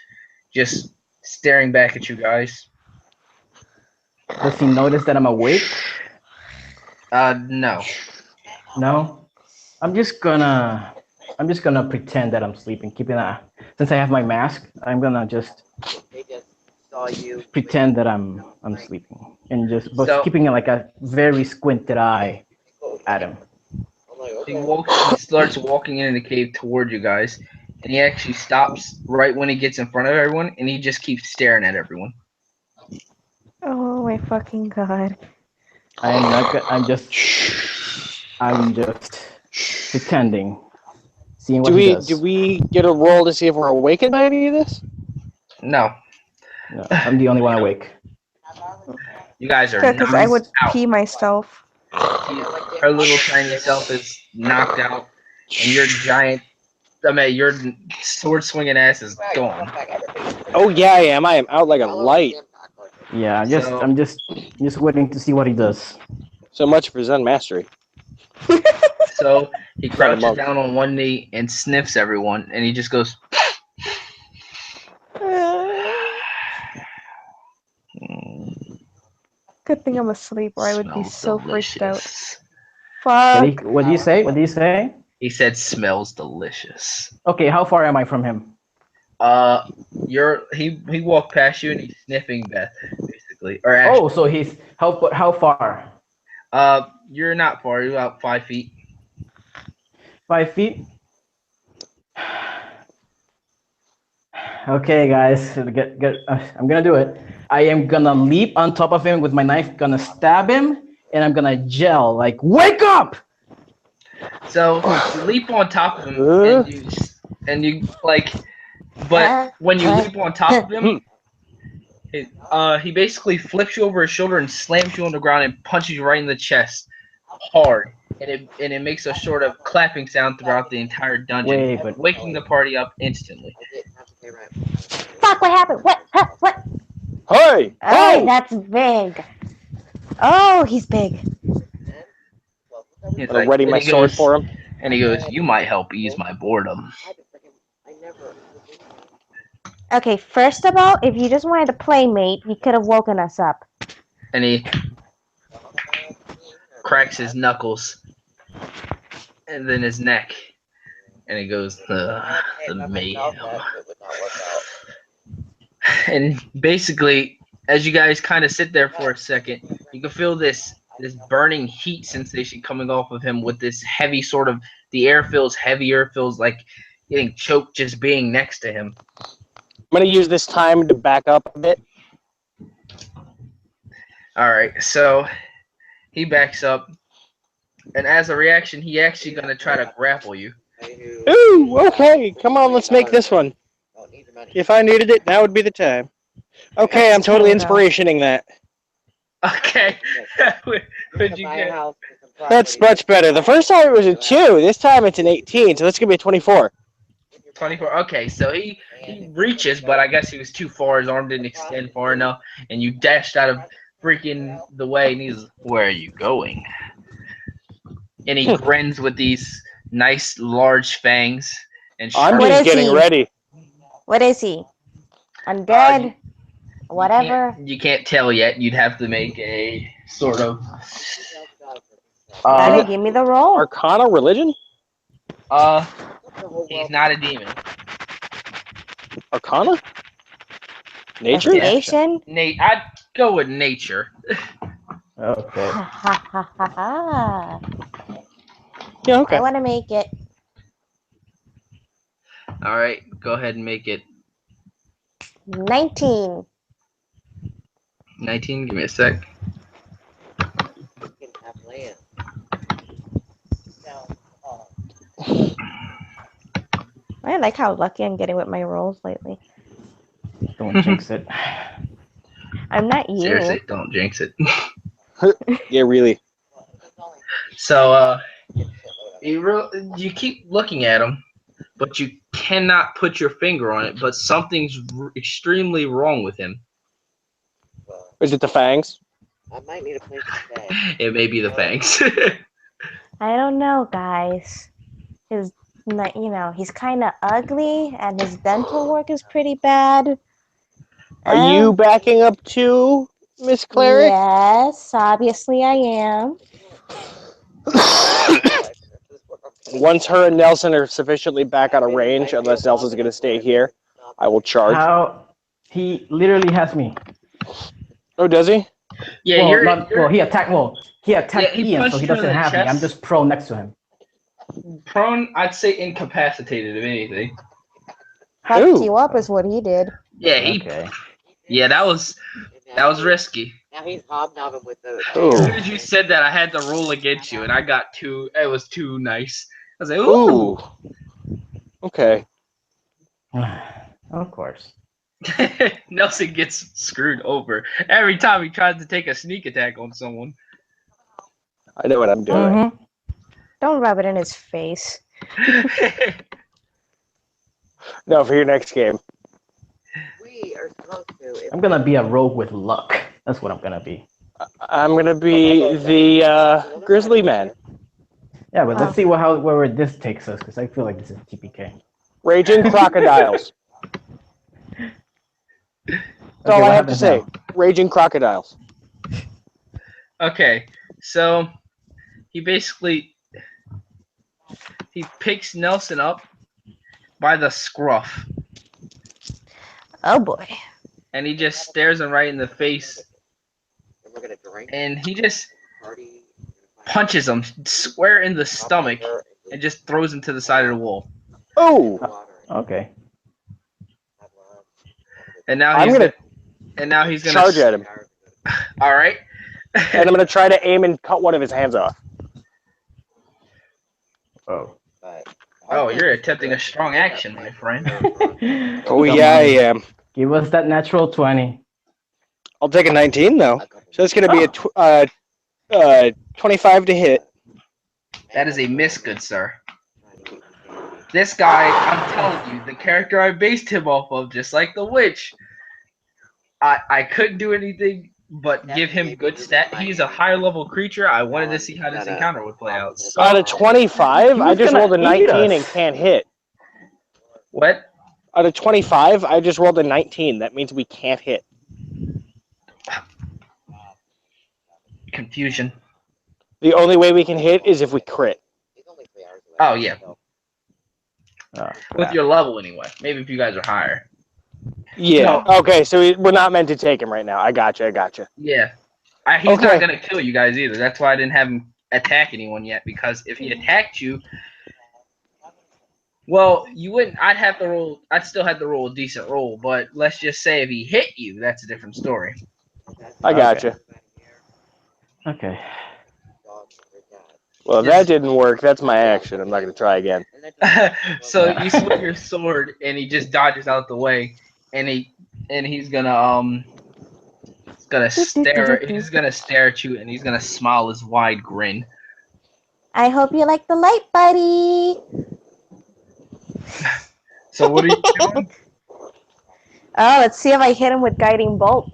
just staring back at you guys. does he notice that I'm awake? No. No. I'm just gonna pretend that I'm sleeping, since I have my mask, I'm gonna just They just saw you. pretend that I'm sleeping and but So keeping like a very squinted eye at him. I'm like, he okay. he starts walking into the cave toward you guys, and he actually stops right when he gets in front of everyone, and he just keeps staring at everyone. Oh my fucking god. I'm just pretending, seeing what Do he we does. do we get a roll to see if we're awakened by any of this? No, No, I'm the only one awake. you guys are Good, because I would out. pee myself. Her little tiny self is knocked out, and your giant, your sword swinging ass is gone. Oh yeah, I am. I am out like a light. Yeah, So- I'm just waiting to see what he does. So much for Zen mastery. So he Not a crouches monk. down on one knee and sniffs everyone, and he just goes. Good thing I'm asleep, or I would be Smells so freaked out. delicious. Fuck. What do you say? What do you say? He said, "Smells delicious." Okay, how far am I from him? He walked past you and he's sniffing Beth, basically. Or Oh, actually, so he's how far? you're not far. You're about 5 feet. 5 feet. Okay, guys, I'm gonna do it. I am gonna leap on top of him with my knife, gonna stab him, and I'm gonna yell like, "Wake up!" So you leap on top of him and you like, but when you leap on top of him, he basically flips you over his shoulder and slams you on the ground and punches you right in the chest, hard, and it makes a sort of clapping sound throughout the entire dungeon, Wait, but waking the party up instantly. I didn't have to pay rent. Fuck, what happened? What? Huh, what? Hey! Oh, Oh! that's big. Oh, he's big. He's I'm gonna ready and my he sword goes- for him. And he goes, "You might help ease my boredom." I never. Okay, first of all, if you just wanted to play mate, you could have woken us up. And he cracks his knuckles and then his neck, and he goes, the mayhem. And basically, as you guys kind of sit there for a second, you can feel this burning heat sensation coming off of him with this heavy sort of, the air feels heavier, feels like getting choked just being next to him. I'm gonna use this time to back up a bit. All right, so he backs up, and as a reaction, he actually gonna try to grapple you. Ooh, okay, come on, let's make this one. If I needed it, now would be the time. Okay, I'm totally inspirationing that. Okay, what'd you get? That's much better. The first time it was a 2. This time it's an 18, so that's gonna be a 24. 24. Okay, so he reaches, but I guess he was too far. His arm didn't extend far enough, and you dashed out of freaking the way. And he's, where are you going? And he grins with these nice large fangs and I'm What just is getting he? ready. What is he? Undead? Whatever. You can't tell yet. You'd have to make a sort of Gotta give me the roll. Arcana religion? he's not a demon. Arcana? Nature? Investigation? Nate, I'd go with nature. Okay. Ha ha ha ha ha. Yeah, okay. I want to make it. All right, go ahead and make it 19. 19. Give me a sec. You can have land. Now, I like how lucky I'm getting with my rolls lately. Don't jinx it. I'm not you. Seriously, don't jinx it. Yeah, really. So, you keep looking at him, but you cannot put your finger on it. But something's extremely wrong with him. Is it the fangs? I might need a place to stay. It may be the fangs. I don't know, guys. His, he's kind of ugly, and his dental work is pretty bad. Are you backing up too, Miss Cleric? Yes, obviously I am. Once her and Nelson are sufficiently back out of range, unless Nelson's going to stay here, I will charge. How? He literally has me. Oh, does he? Yeah, he attacked. Well, he attacked he Ian, punched so he you in doesn't the have me. I'm chest. just prone next to him. Prone. I'd say incapacitated, if anything. Fucked Ooh. you up is what he did. Yeah, Okay. Yeah, that was risky. Now he's hobnobbing with the. Ooh. As soon as you said that, I had to roll against you, and I got two. It was too nice. I was like, ooh. Okay. Of course. Nelson gets screwed over every time he tries to take a sneak attack on someone. I know what I'm doing. Mhm. Don't rub it in his face. No, for your next game. We are supposed to. I'm gonna be a rogue with luck. That's what I'm gonna be. I'm going to be the Grizzly Man. Yeah, but let's see where this takes us, because I feel like this is TPK. Raging crocodiles. That's all I have to say. Now? Raging crocodiles. Okay, so he picks Nelson up by the scruff, Oh boy. and he just stares him right in the face, And we're gonna drink. and he just Party. punches him square in the stomach and just throws him to the side of the wall. Oh! Okay. And now I'm he's gonna charge at him. All right. And I'm going to try to aim and cut one of his hands off. Oh. Oh, you're attempting a strong action, my friend. Oh, Come yeah, on. I am. Give us that natural 20. I'll take a 19, though. So it's going to be a 25 to hit. That is a miss, good sir. This guy, I'm telling you, the character I based him off of, just like the witch, I couldn't do anything but give him good stat. He's a higher level creature. I wanted to see how this encounter would play out. So, Out of 25, I just rolled a 19 and can't hit. what? Out of 25, I just rolled a 19. That means we can't hit. Confusion. The only way we can hit is if we crit. Oh, yeah. Oh, With your level, anyway. Maybe if you guys are higher. Yeah. No. Okay, so we're not meant to take him right now. I gotcha. Yeah. He's not going to kill you guys either. That's why I didn't have him attack anyone yet, because if he attacked you, well, you wouldn't. I'd still have to roll a decent roll, but let's just say if he hit you, that's a different story. I gotcha. Okay. Well, if that didn't work, that's my action. I'm not going to try again. So you swing your sword, and he just dodges out the way, and he's gonna stare at you, and he's gonna smile his wide grin. I hope you like the light, buddy. So what are you doing? Oh, let's see if I hit him with guiding bolt.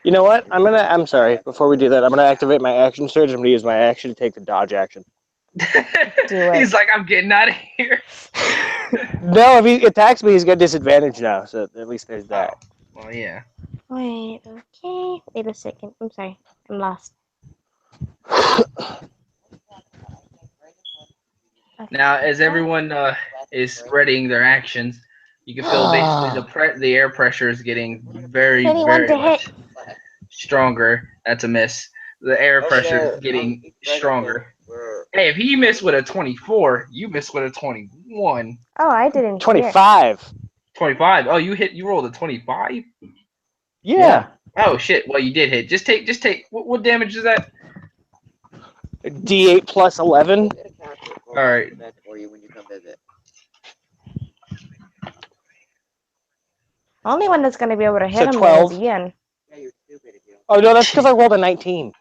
You know what? I'm sorry. Before we do that, I'm gonna activate my action surge. I'm gonna use my action to take the dodge action. Do it. He's like, I'm getting out of here. No, if he attacks me, he's got disadvantage now. So at least there's that. Oh, well, yeah. Wait, okay. Wait a second. I'm sorry. I'm lost. Okay. Now, as everyone is readying their actions, you can feel basically the air pressure is getting very, 21 very to much hit. stronger. That's a miss. The air pressure is getting stronger. Hey, if he missed with a 24, you missed with a 21. Oh, I didn't hear. 25. 25. Oh, you rolled a 25? Yeah. Oh shit. Well, you did hit. Just take. What damage is that? D8 plus 11. All right. For you when you come visit. Only one that's gonna be able to hit So him 12. then is Ian. Yeah, you're stupid if you don't. Oh no, that's because I rolled a 19.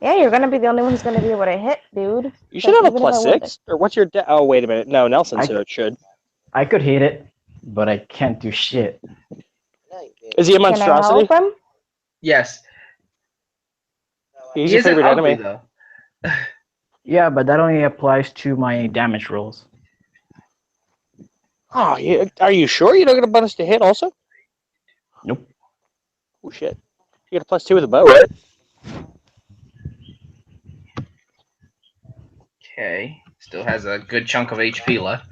Yeah, you're gonna be the only one who's gonna be able to hit, dude. You should have a Even if I plus would- 6. Or what's your? Oh wait a minute. No, Nelson I- should. I could hit it, but I can't do shit. No, you can't. Is he a Can I monstrosity? help him? Yes. He's He your isn't favorite ugly enemy. though. Yeah, but that only applies to my damage rolls. Oh, yeah. Are you sure you don't get a bonus to hit also? Nope. Oh shit. You get a plus 2 with a bow, right? Okay. Still has a good chunk of HP left.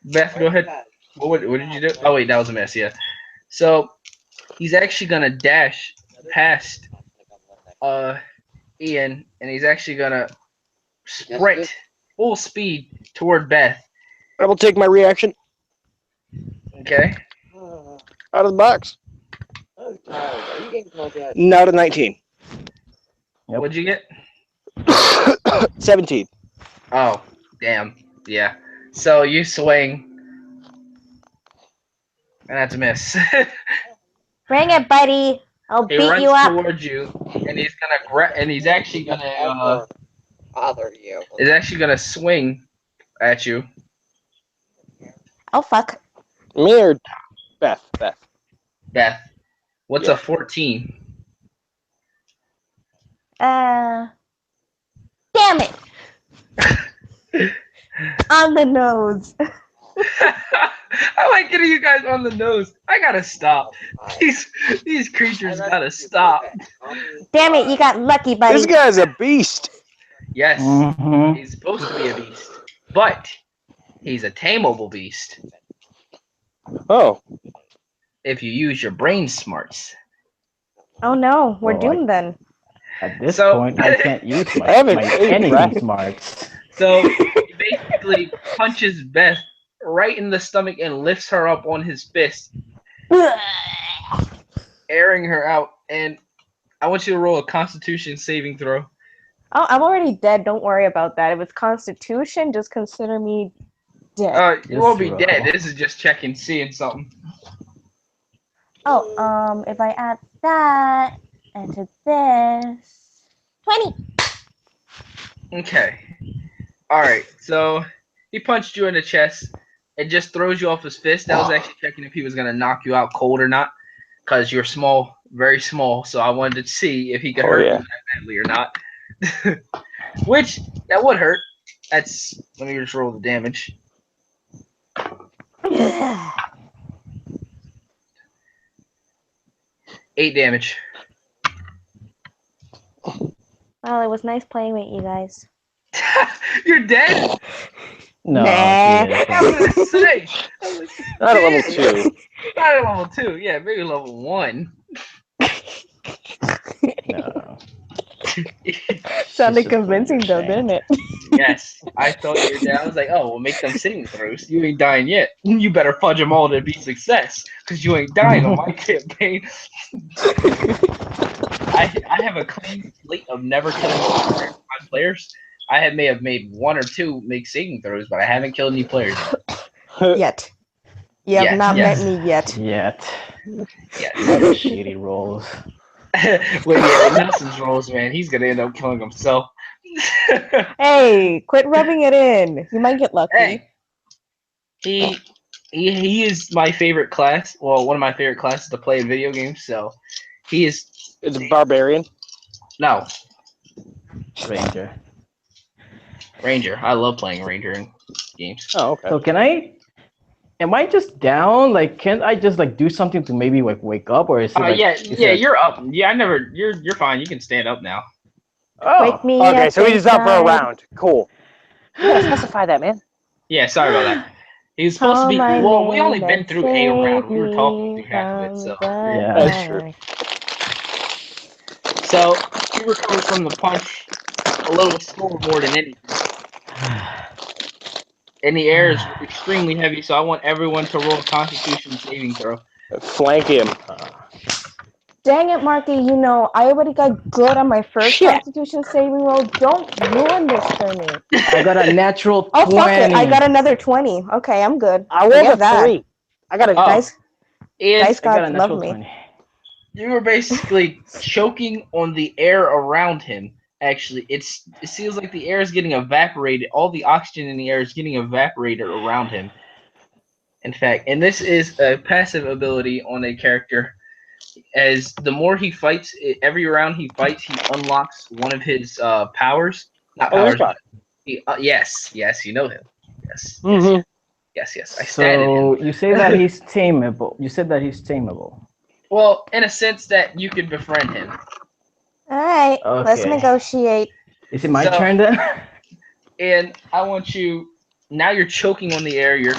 Beth, go ahead. What did you do? Oh wait, that was a miss. Yeah. So he's actually gonna dash past Ian, and he's actually gonna sprint full speed toward Beth. I will take my reaction Okay. out of the box. Oh, Tyler, are you getting called out? Not a 19. Yep. What'd you get? 17. Oh, damn. Yeah. So you swing, and that's a miss. Bring it, buddy. I'll He beat runs you up. towards you, and he's actually gonna Bother you. swing at you. Oh fuck. Me or Beth? Beth, what's Yeah. a 14? Damn it. On the nose. I like getting you guys on the nose. I gotta stop. These creatures gotta stop. Damn it, you got lucky, buddy. This guy's a beast. Yes, Mm-hmm. he's supposed to be a beast, but he's a tameable beast Oh. if you use your brain smarts. Oh no, we're Well, doomed then. At this So- point, I can't use I haven't my ate anything breath. smarts. So he basically punches Beth right in the stomach and lifts her up on his fist, airing her out. And I want you to roll a Constitution saving throw. Oh, I'm already dead. Don't worry about that. If it's Constitution, just consider me dead. You won't be Yes, dead. roll. This is just checking, seeing something. Oh, if I add that into this, 20. Okay. All right. So he punched you in the chest. It just throws you off his fist. That was actually checking if he was gonna knock you out cold or not, because you're small, very small. So I wanted to see if he could hurt you that badly or not. Which that would hurt. Let me just roll the damage. 8 damage. Well, it was nice playing with you guys. You're dead. No. Nah. I yeah, was gonna say. I was like, Not at level 2. not at level 2. Yeah, maybe level 1. no. Sounded Just a convincing though, shame. didn't it? Yes, I thought you were dead. I was like, oh, we'll make them saving throws. You ain't dying yet. You better fudge them all to be success, because you ain't dying on my campaign. I have a clean slate of never killing my players. May have made 1 or 2 make saving throws, but I haven't killed any players Yet. You have Yes, not yes. met me yet. Yet. yet. Shitty rolls. Well, yeah, Nelson's rolls, man, he's gonna end up killing himself. Hey, quit rubbing it in. You might get lucky. Hey, he is my favorite class. Well, one of my favorite classes to play in video games. So he is It's barbarian. no Ranger. Ranger. I love playing Ranger in games. Oh, okay. So can I? Am I just down? Like, can't I just like do something to maybe like wake up, or is it like? Yeah, is yeah, it- you're up. Yeah, I never. You're fine. You can stand up now. Oh, Wake me Okay, up so he's just out for a inside. round. Cool. You gotta specify that, man. Yeah, sorry about that. He was supposed to Call be. my Well, we name only been and through a round. save We were talking me through half of it. from So, the Yeah. That's true. dark. so you recovered from the punch a little slower more than anything. And the air is extremely heavy, so I want everyone to roll a Constitution saving throw. Flank him. Dang it, Marky, you know, I already got good on my first Shit. Constitution saving roll. Don't ruin this for me. I got a natural 20. Oh, fuck it. I got another 20. Okay, I'm good. I rolled Forget a that. 3. I got a. Oh, Dice and Dice I got a God love natural me. 20. you were basically choking on the air around him. Actually, it feels like the air is getting evaporated. All the oxygen in the air is getting evaporated around him. In fact, and this is a passive ability on a character. As the more he fights, every round he fights, he unlocks one of his powers. Not Oh, this powers, guy. but yes, you know him. Yes, Mm-hmm. yes. I statted him. So you say that he's tameable. You said that he's tameable. Well, in a sense that you could befriend him. Alright, let's Okay. negotiate. Is it my So- turn then? And I want you. Now you're choking on the air. You're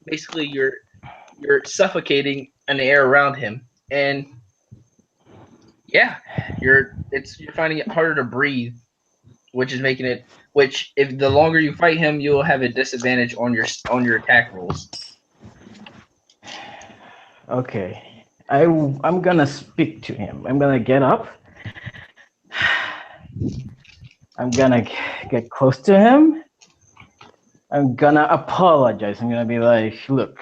basically you're suffocating in the air around him, and yeah, you're finding it harder to breathe, which is making it. Which if the longer you fight him, you'll have a disadvantage on your attack rolls. Okay. I'm gonna speak to him. I'm gonna get up. I'm gonna get close to him. I'm gonna apologize. I'm gonna be like, look,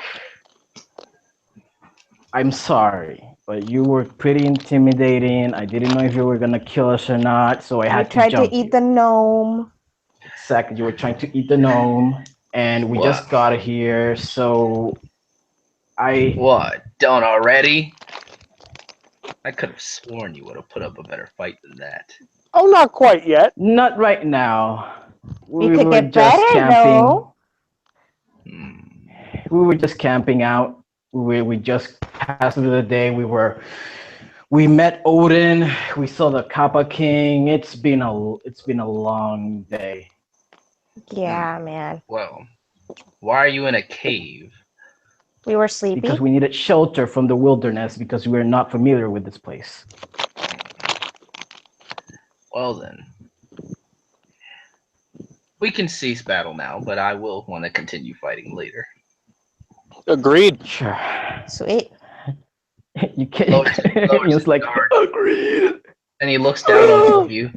I'm sorry, but you were pretty intimidating. I didn't know if you were gonna kill us or not, so I You had to tried to jump eat you. the gnome. Exactly, you were trying to eat the gnome, and we just What? got here, so I. What? Done already? I could have sworn you would have put up a better fight than that. Oh, not quite yet. Not right now. We We could were get just better, camping. though. We were just camping out. We just passed through the day. We met Odin. We saw the Kappa King. It's been a long day. Yeah, man. Well, why are you in a cave? We were sleepy. Because we needed shelter from the wilderness because we were not familiar with this place. Well then, we can cease battle now, but I will want to continue fighting later. Agreed. Sure. Sweet. You can't. Lowers He was his like, guard. agreed. And he looks down on all of you.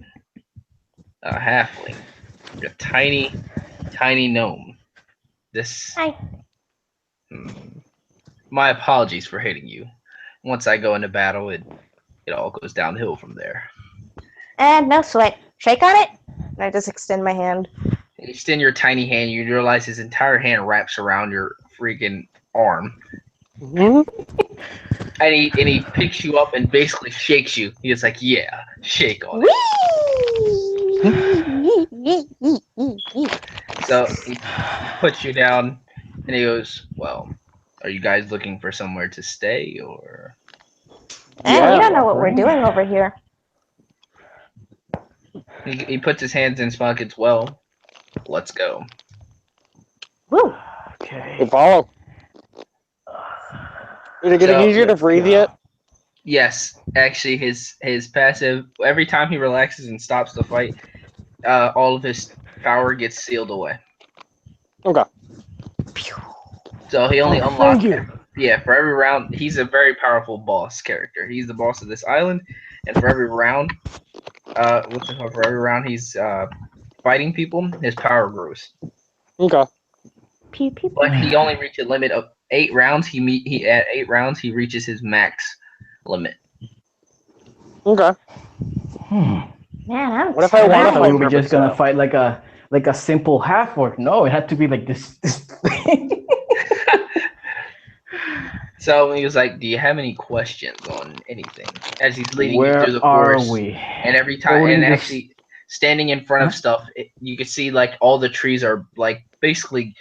A halfling. A tiny gnome. This. Hi. My apologies for hitting you. Once I go into battle, it all goes downhill from there. And no sweat. Shake on it. And I just extend my hand. You extend your tiny hand, you realize his entire hand wraps around your freaking arm. Mm-hmm. And he picks you up and basically shakes you. He's like, yeah, shake on it. So he puts you down and he goes, well, are you guys looking for somewhere to stay or? We don't know what we're doing over here. He puts his hands in his pockets. Well, let's go. Woo. Okay. We'll follow. Is it getting So- easier to breathe yet? Yes, actually, his passive. Every time he relaxes and stops the fight, all of his power gets sealed away. Okay. So he only Oh, unlocks. thank you. Yeah, for every round, he's a very powerful boss character. He's the boss of this island, and for every round, for every round he's fighting people, his power grows. Okay. Pew, pew, pew. But he only reaches a limit of 8 rounds. At 8 rounds he reaches his max limit. Okay. Man, I'm What if I I wanna tired. thought fight we were just gonna Purpose, fight like a simple half orc. No, it had to be like this thing. So he was like, "Do you have any questions on anything?" As he's leading you through Where the are forest, we? and every time, and Odin just actually standing in front of Huh? stuff, you can see like all the trees are like basically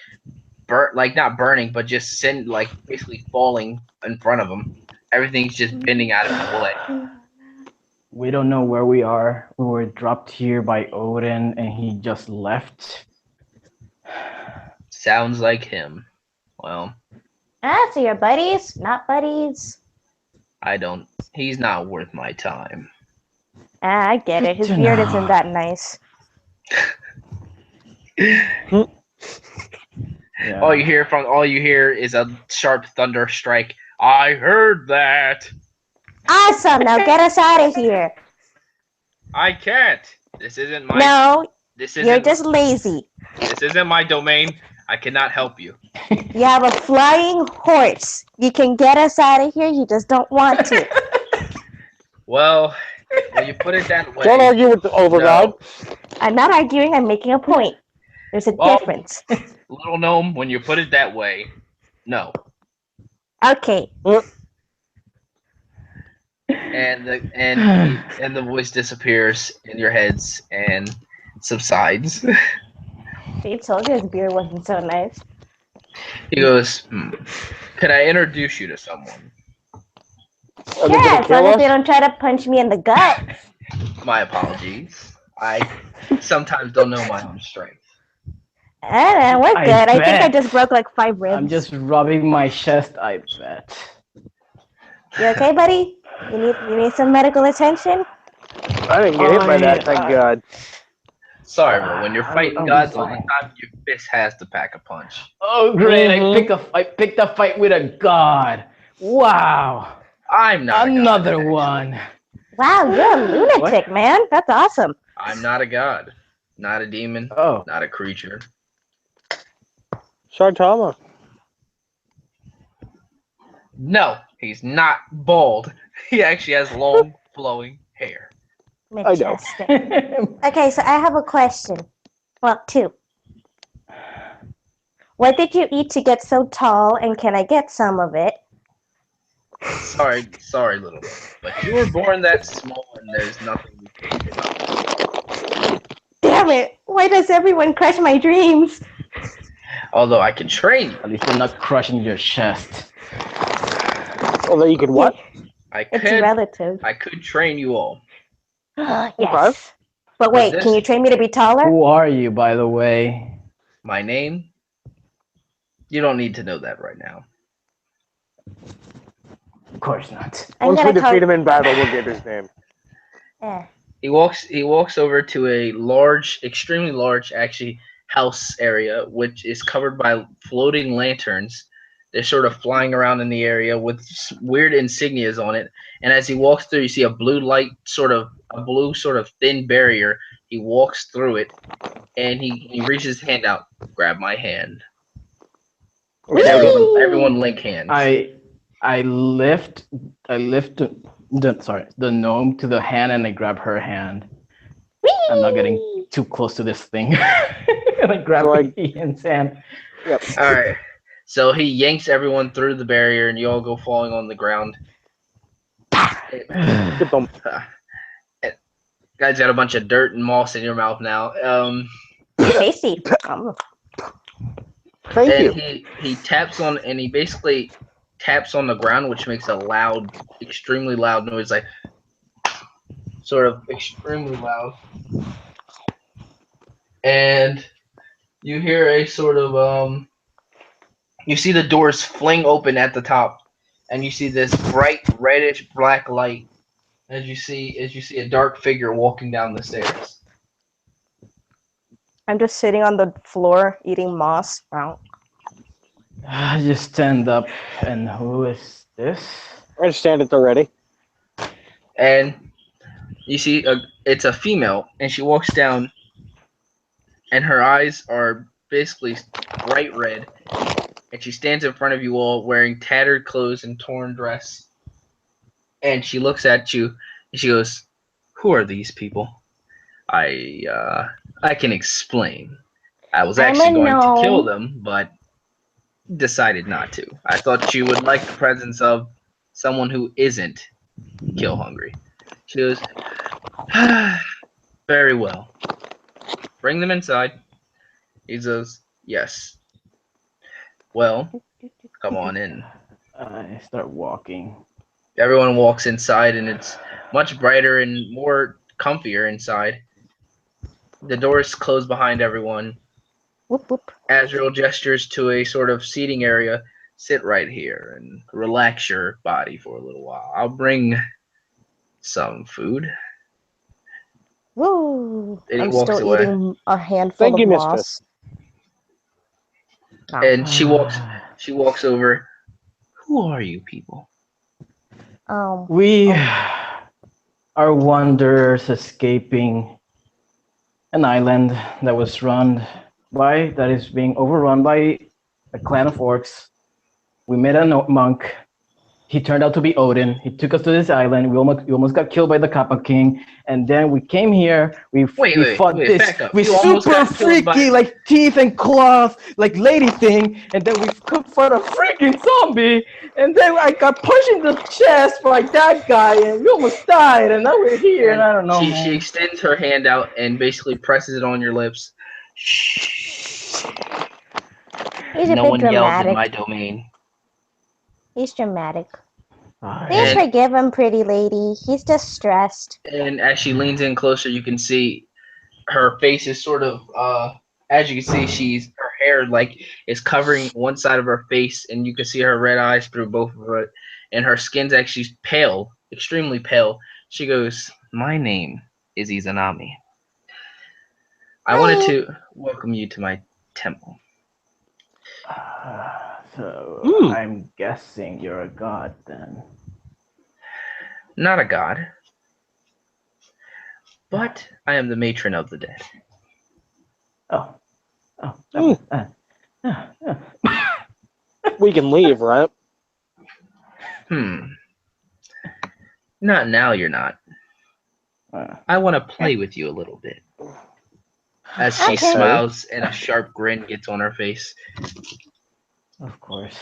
burnt, like not burning, but just like basically falling in front of him. Everything's just bending out of his way. we don't know where we are. We were dropped here by Odin and he just left. Sounds like him. Well, Ah, so you're buddies? Not buddies? I don't. He's not worth my time. Ah, I get it. Good His to beard isn't know. that nice. Yeah. All you hear is a sharp thunder strike. I heard that. Awesome! Now get us out of here. I can't. This isn't my. No, This you're isn't. just lazy. This isn't my domain. I cannot help you. You have a flying horse. You can get us out of here. You just don't want to. Well, when you put it that way. Don't argue with the Overgod. No. I'm not arguing. I'm making a point. There's a Well, difference. Little gnome, when you put it that way, no. Okay. And the voice disappears in your heads and subsides. He told you his beard wasn't so nice. He goes, "Could I introduce you to someone?" Are they Yeah, gonna as kill long as us? they don't try to punch me in the gut. My apologies. I sometimes don't know my own strength. We're I good. I think I bet. just broke like 5 ribs. I'm just rubbing my chest, I bet. You okay, buddy? You need some medical attention? I didn't get hit by that, thank God. Sorry, bro. When you're fighting I'm gods all the fine. time, your fist has to pack a punch. Oh great, Mhm. I picked a fight with a god. Wow. I'm not Another a god. one. Wow, you're a lunatic, man. That's awesome. I'm not a god. Not a demon. Oh. Not a creature. Sartama. No, he's not bald. He actually has long, flowing hair. I know. Majestic. Okay, so I have a question. Well, 2. What did you eat to get so tall, and can I get some of it? Sorry, little one. But you were born that small, and there's nothing we can do about it. Damn it! Why does everyone crush my dreams? Although I can train you. At least they're not crushing your chest. Although you could what? It's relative. I could train you all. Yes. But wait, this- can you train me to be taller? Who are you, by the way? My name? You don't need to know that right now. Of course not. I'm Once we gonna defeat him in battle, we'll get his name. He walks over to a large, extremely large, actually, house area, which is covered by floating lanterns. They're sort of flying around in the area with weird insignias on it. And as he walks through, you see a blue sort of thin barrier. He walks through it, and he reaches his hand out. Grab my hand. And everyone link hands. I lift the gnome to the hand and I grab her hand. I'm not getting too close to this thing. And I grab Ian's hand. Yep. All right. So he yanks everyone through the barrier, and you all go falling on the ground. Guys got a bunch of dirt and moss in your mouth now. Tasty. Thank you. He taps on, and he basically taps on the ground, which makes a loud, extremely loud noise, like sort of extremely loud. And you hear a sort of you see the doors fling open at the top, and you see this bright reddish black light as you see a dark figure walking down the stairs. I'm just sitting on the floor eating moss. Wow. I just stand up, and who is this? I understand it already. And you see it's a female, and she walks down, and her eyes are basically bright red, and she stands in front of you all wearing tattered clothes and torn dress. And she looks at you, and she goes, "Who are these people?" I can explain. I was I'm actually a going to kill gnome. them, but decided not to. I thought you would like the presence of someone who isn't kill hungry. She goes, very well. Bring them inside. He goes, yes. Well, come on in. I start walking. Everyone walks inside, and it's much brighter and more comfier inside. The doors close behind everyone. Whoop whoop. Azrael gestures to a sort of seating area. Sit right here and relax your body for a little while. I'll bring some food. Woo! And he I'm walks still away. eating a handful Thank of you, mistress. moss. Oh. And she walks over. Who are you people? We Oh, are wanderers escaping an island that is being overrun by a clan of orcs. We met a monk. He turned out to be Odin. He took us to this island. We almost got killed by the Kappa King, and then we came here. We fought Wait, this back up. we You almost super got killed by. freaky like teeth and claws like lady thing, and then we fought a freaking zombie, and then I got punched in the chest by that guy, and we almost died, and now we're here, and And I don't know, she man. extends her hand out and basically presses it on your lips. Shh. he's a No bit one yells in my dramatic. domain. He's dramatic. Ah, Please And forgive him, pretty lady. He's just stressed. and as she leans in closer, you can see her face is sort of as you can see, her hair like is covering one side of her face, and you can see her red eyes through both of it, and her skin's actually pale, extremely pale. She goes, "My name is Izanami. I wanted Hi. to welcome you to my temple." So I'm guessing you're a god then. Not a god, but I am the matron of the dead. Oh, oh, Hmm. uh. We can leave, right? Not now, you're not. Uh, I want to play with you a little bit. As she Okay. smiles and a sharp grin gets on her face. of course.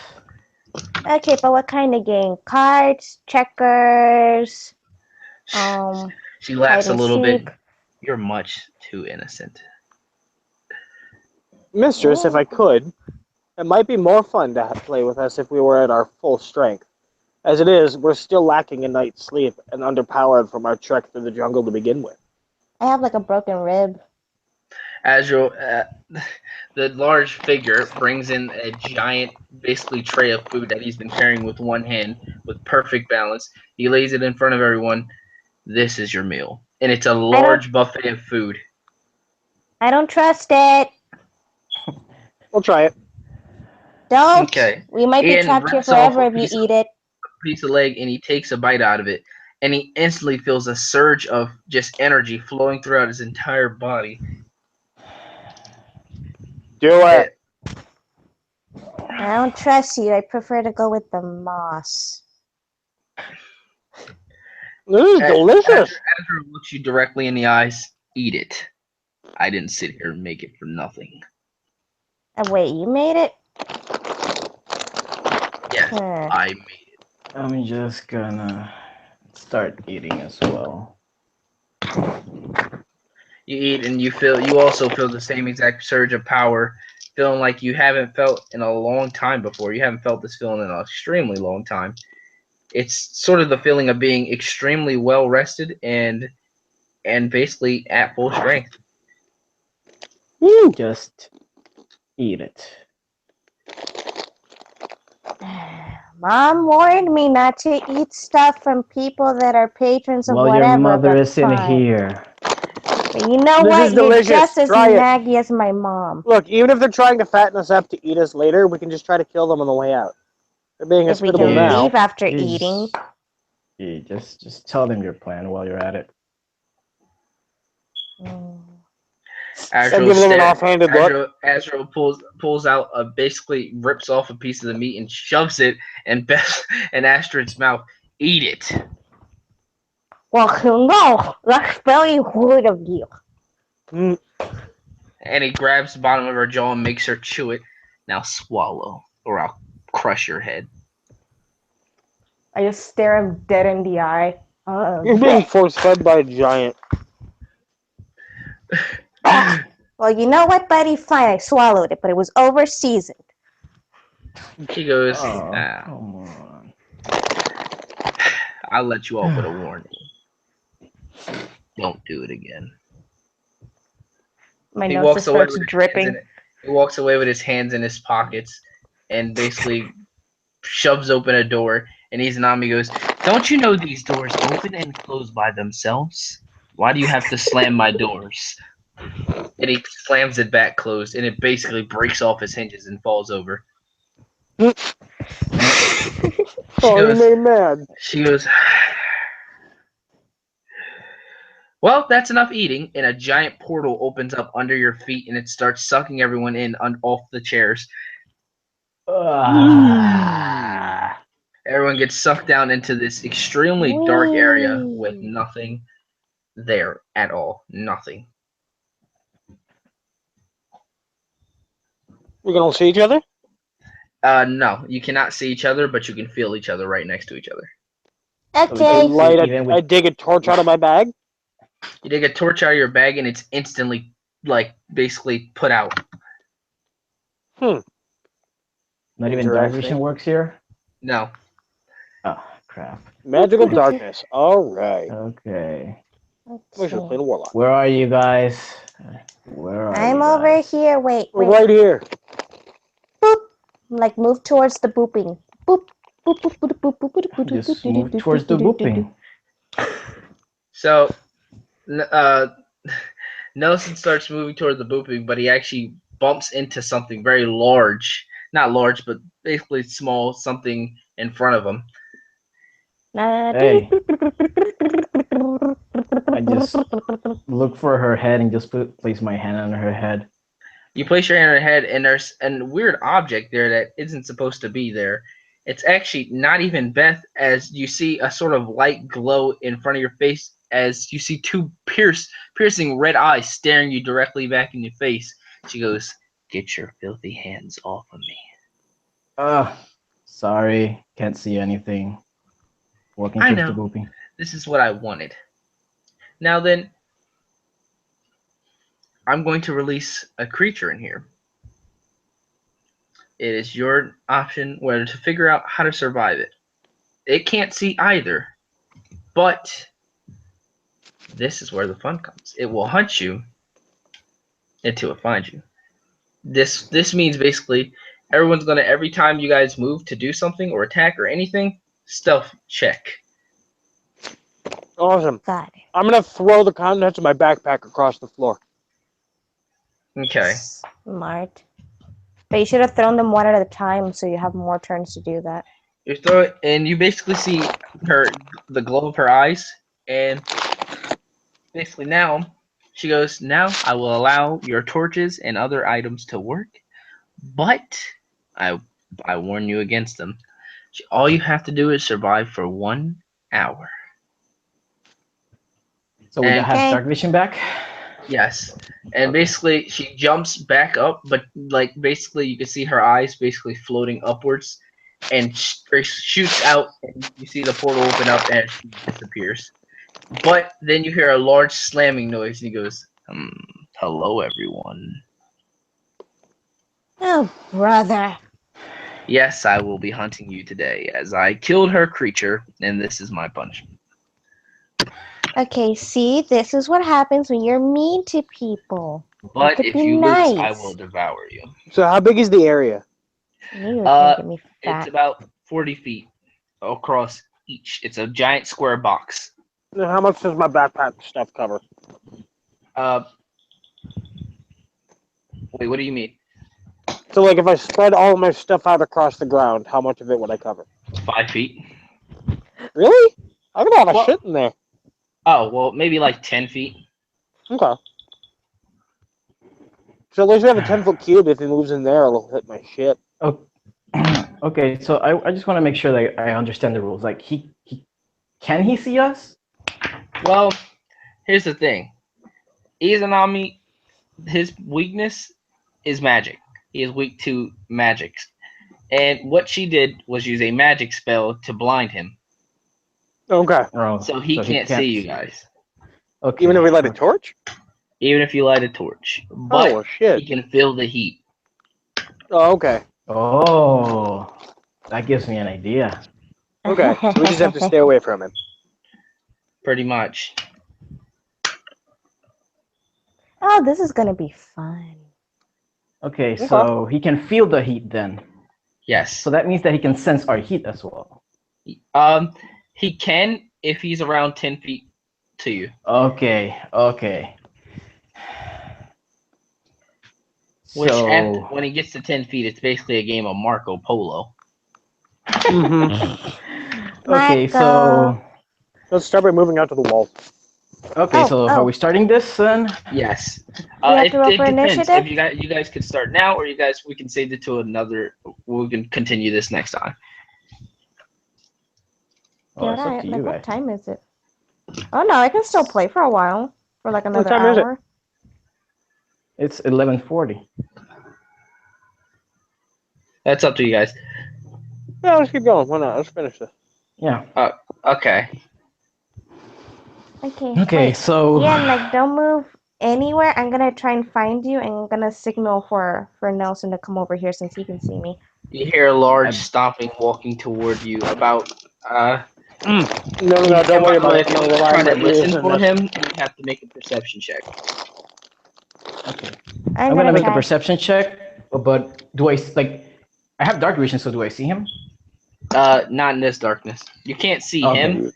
Okay, but what kind of game? Cards, checkers, She hide laughs a and little bit. seek. You're much too innocent. Mistress, if I could, it might be more fun to play with us if we were at our full strength. As it is, we're still lacking a night's sleep and underpowered from our trek through the jungle to begin with. I have like a broken rib. Azrael, the large figure brings in a giant, basically tray of food that he's been carrying with one hand with perfect balance. He lays it in front of everyone. This is your meal, and it's a large buffet of food. I don't trust it. We'll try it. Don't. Okay. We might be Ian trapped here rips off forever a if you eat it. piece of leg, and he takes a bite out of it, and he instantly feels a surge of just energy flowing throughout his entire body. Do it. I don't trust you. I prefer to go with the moss. This is delicious. Azra looks you directly in the eyes. Eat it. I didn't sit here and make it for nothing. Wait, you made it? Yes, I made it. I'm just gonna start eating as well. You eat, and you also feel the same exact surge of power, feeling like you haven't felt in a long time before. You haven't felt this feeling in an extremely long time. It's sort of the feeling of being extremely well rested and basically at full strength. Just eat it. Mom warned me not to eat stuff from people that are patrons of Well, your whatever. mother That's is in fine. here. But you know This what? is You're delicious. just as Try it. naggy as my mom. Look, even if they're trying to fatten us up to eat us later, we can just try to kill them on the way out. They're being If we hospitable can now. leave after You eating. just tell them your plan while you're at it. Stop giving them an offhanded look. Azrael pulls out basically rips off a piece of the meat and shoves it in Astrid's mouth. Eat it. Well, no, that's very rude of you. Mm. And he grabs the bottom of her jaw and makes her chew it. Now swallow, or I'll crush your head. I just stare him dead in the eye. You're being force-fed by a giant. Well, you know what, buddy? Fine, I swallowed it, but it was over seasoned. She goes, Oh, ah, come on. I'll let you off with a warning. Don't do it again. My He nose walks just away starts with his dripping. hands in it. He walks away with his hands in his pockets and basically shoves open a door. And Izanami goes, "Don't you know these doors open and close by themselves? Why do you have to slam my doors?" And he slams it back closed, and it basically breaks off his hinges and falls over. She Oh, you goes, made mad. she goes, well, that's enough eating. And a giant portal opens up under your feet, and it starts sucking everyone in off the chairs. Everyone gets sucked down into this extremely dark area with Whee! nothing there at all. Nothing. We can all see each other? No, you cannot see each other, but you can feel each other right next to each other. Okay. I dig a torch out of my bag. You take a torch out of your bag, and it's instantly, like, basically put out. Not even dark Interesting. vision works here? No. Oh, crap. Magical darkness. Alright. Okay. We should play the warlock. Where are you guys? Where are I'm you over guys? here. Wait, We're wait. right here. Boop. Like move towards the booping. Boop. Boop, boop, boop, boop, boop, boop, boop, Just boop, move boop, towards the boop, boop, boop, booping. So, Nelson starts moving toward the booping, but he actually bumps into something very large. Not large, but basically small, something in front of him. Hey. I just look for her head and just place my hand on her head. You place your hand on her head, and there's a weird object there that isn't supposed to be there. It's actually not even Beth, as you see a sort of light glow in front of your face, as you see two piercing red eyes staring you directly back in your face. She goes, "Get your filthy hands off of me." Sorry, can't see anything. Walking I towards the know. booping. This is what I wanted. Now then, I'm going to release a creature in here. It is your option whether to figure out how to survive it. It can't see either, but this is where the fun comes. It will hunt you until it finds you. This means basically everyone's gonna, every time you guys move to do something or attack or anything, stealth check. Awesome. Got it. I'm gonna throw the contents of my backpack across the floor. Okay. Smart. But you should have thrown them one at a time so you have more turns to do that. You throw it, and you basically see the glow of her eyes, and basically now she goes, "Now I will allow your torches and other items to work, but I warn you against them. All you have to do is survive for 1 hour." So we And have dark vision back? yes, and basically she jumps back up, but like basically you can see her eyes basically floating upwards, and shoots out, and you see the portal open up, and she disappears. But then you hear a large slamming noise, and he goes, "Hello, everyone. Oh, brother. Yes, I will be hunting you today, as I killed her creature, and this is my punishment." Okay, see, this is what happens when you're mean to people. But could if be you lose, I nice. will devour you. So how big is the area? You were trying to get me It's fat. about 40 feet across each. It's a giant square box. Now, how much does my backpack stuff cover? Wait, what do you mean? So, like, if I spread all of my stuff out across the ground, how much of it would I cover? 5 feet. Really? I got a lot of Well- shit in there. Oh, well, maybe like 10 feet. Okay. So at least I have a 10-foot cube. If he moves in there, it'll hit my shit. Oh, okay, so I just want to make sure that I understand the rules. Like, can he see us? Well, here's the thing. Izanami his weakness is magic. He is weak to magics. And what she did was use a magic spell to blind him, Okay. Oh, so he can't see you guys, Okay. Even if we light a okay. torch? even if you light a torch. Oh, But well, shit. he can feel the heat. Oh, okay. Oh, that gives me an idea. Okay. So we just have to stay away from him. Pretty much. Oh, this is gonna be fun. Okay, so he can feel the heat then. Yes. So that means that he can sense our heat as well. He can if he's around 10 feet to you. Okay, okay. Which So when he gets to 10 feet, it's basically a game of Marco Polo. okay, so Let's start by moving out to the wall. okay, Oh, so oh. are we starting this then? Yes. We have to roll It for depends. initiative? If you guys could start now, or we can save it to another. We can continue this next time. Oh, it's up Alright, to like you what guys. time is it? Oh no, I can still play for a while. For like another time is it? hour. It's 11:40. That's up to you guys. Yeah, let's keep going. Why not? Let's finish this. Yeah. Okay. Okay. Okay, Wait. so Yeah, like don't move anywhere. I'm gonna try and find you and I'm gonna signal for Nelson to come over here since he can see me. You hear a large stomping walking toward you. About No, don't worry about it. If I'm you gonna rely try on to my listen ears for and him, you have to make a perception check. okay. I'm I'm gonna make a try. perception check, but do I like? I have dark vision, so do I see him? Not in this darkness. You can't see Okay. him.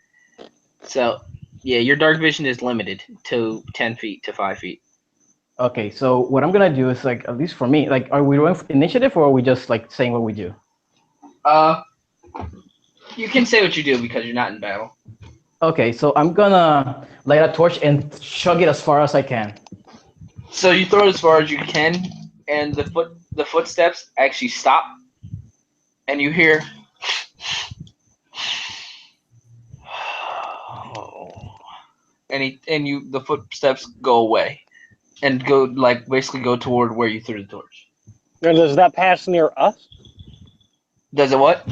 So, yeah, your dark vision is limited to 10 feet to 5 feet. Okay, so what I'm gonna do is like, at least for me, like, are we doing initiative or are we just like saying what we do? You can say what you do because you're not in battle. Okay, so I'm gonna light a torch and chug it as far as I can. So you throw it as far as you can, and the footsteps actually stop, and you hear. The footsteps go away, and go basically go toward where you threw the torch. Now, does that pass near us? Does it what?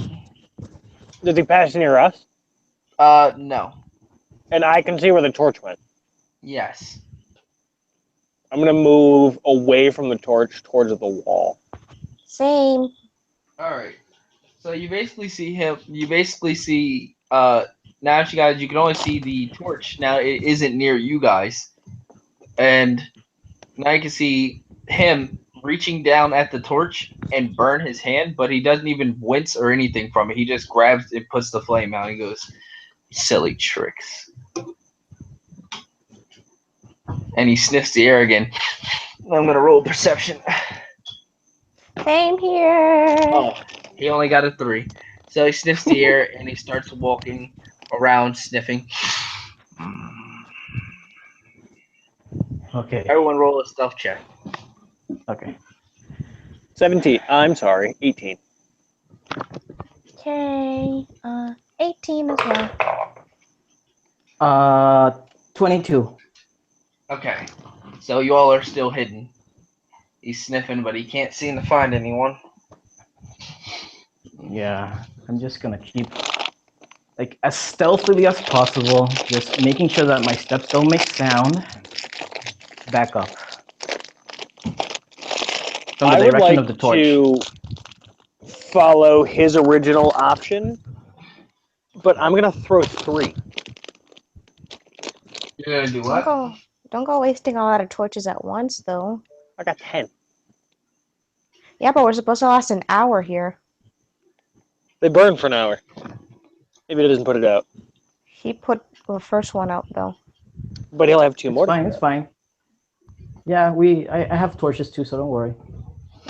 Does it pass near us? No. And I can see where the torch went. Yes. I'm gonna move away from the torch towards the wall. Same. All right. So you basically see him. You basically see. Now you guys, you can only see the torch. Now it isn't near you guys, and now you can see him reaching down at the torch and burn his hand, but he doesn't even wince or anything from it. He just grabs and puts the flame out and goes, "Silly tricks." And he sniffs the air again. I'm gonna roll perception. Same here. Oh, he only got a 3. So he sniffs the air and he starts walking around sniffing. Okay. Everyone roll a stealth check. Okay. 17. I'm sorry, 18. Okay. 18 as well. 22. Okay. So you all are still hidden. He's sniffing, but he can't seem to find anyone. Yeah, I'm just gonna keep like as stealthily as possible, just making sure that my steps don't make sound. Back up from the I would direction like of the torch. to follow his original option, but I'm gonna throw 3. You're gonna do Don't go wasting a lot of torches at once though. I got 10. Yeah, but we're supposed to last an hour here. They burn for an hour. Maybe it doesn't put it out. He put the first one out though. But he'll have 2 It's more. fine. It's fine. Yeah, I have torches too, so don't worry.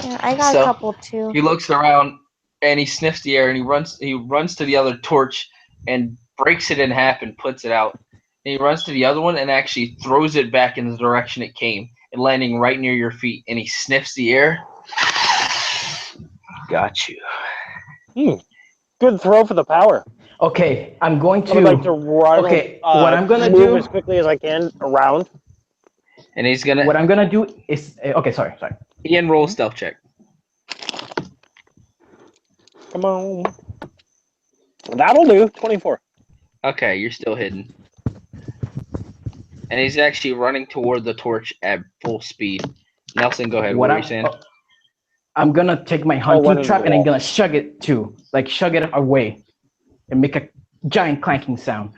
Yeah, I got a couple too. He looks around and he sniffs the air and he runs to the other torch and breaks it in half and puts it out. And he runs to the other one and actually throws it back in the direction it came and landing right near your feet. And he sniffs the air. Got you. Good throw for the power. Okay, I'm going to. I would like to run. Okay, what I'm gonna move do as quickly as I can around. And he's gonna. What I'm gonna do is okay. Sorry. Ian, roll a stealth check. Come on. That'll do. 24. Okay, you're still hidden. And he's actually running toward the torch at full speed. Nelson, go ahead. What were you saying? I'm gonna take my run hunting into trap the and I'm wall. gonna shug it too, like shug it away, and make a giant clanking sound.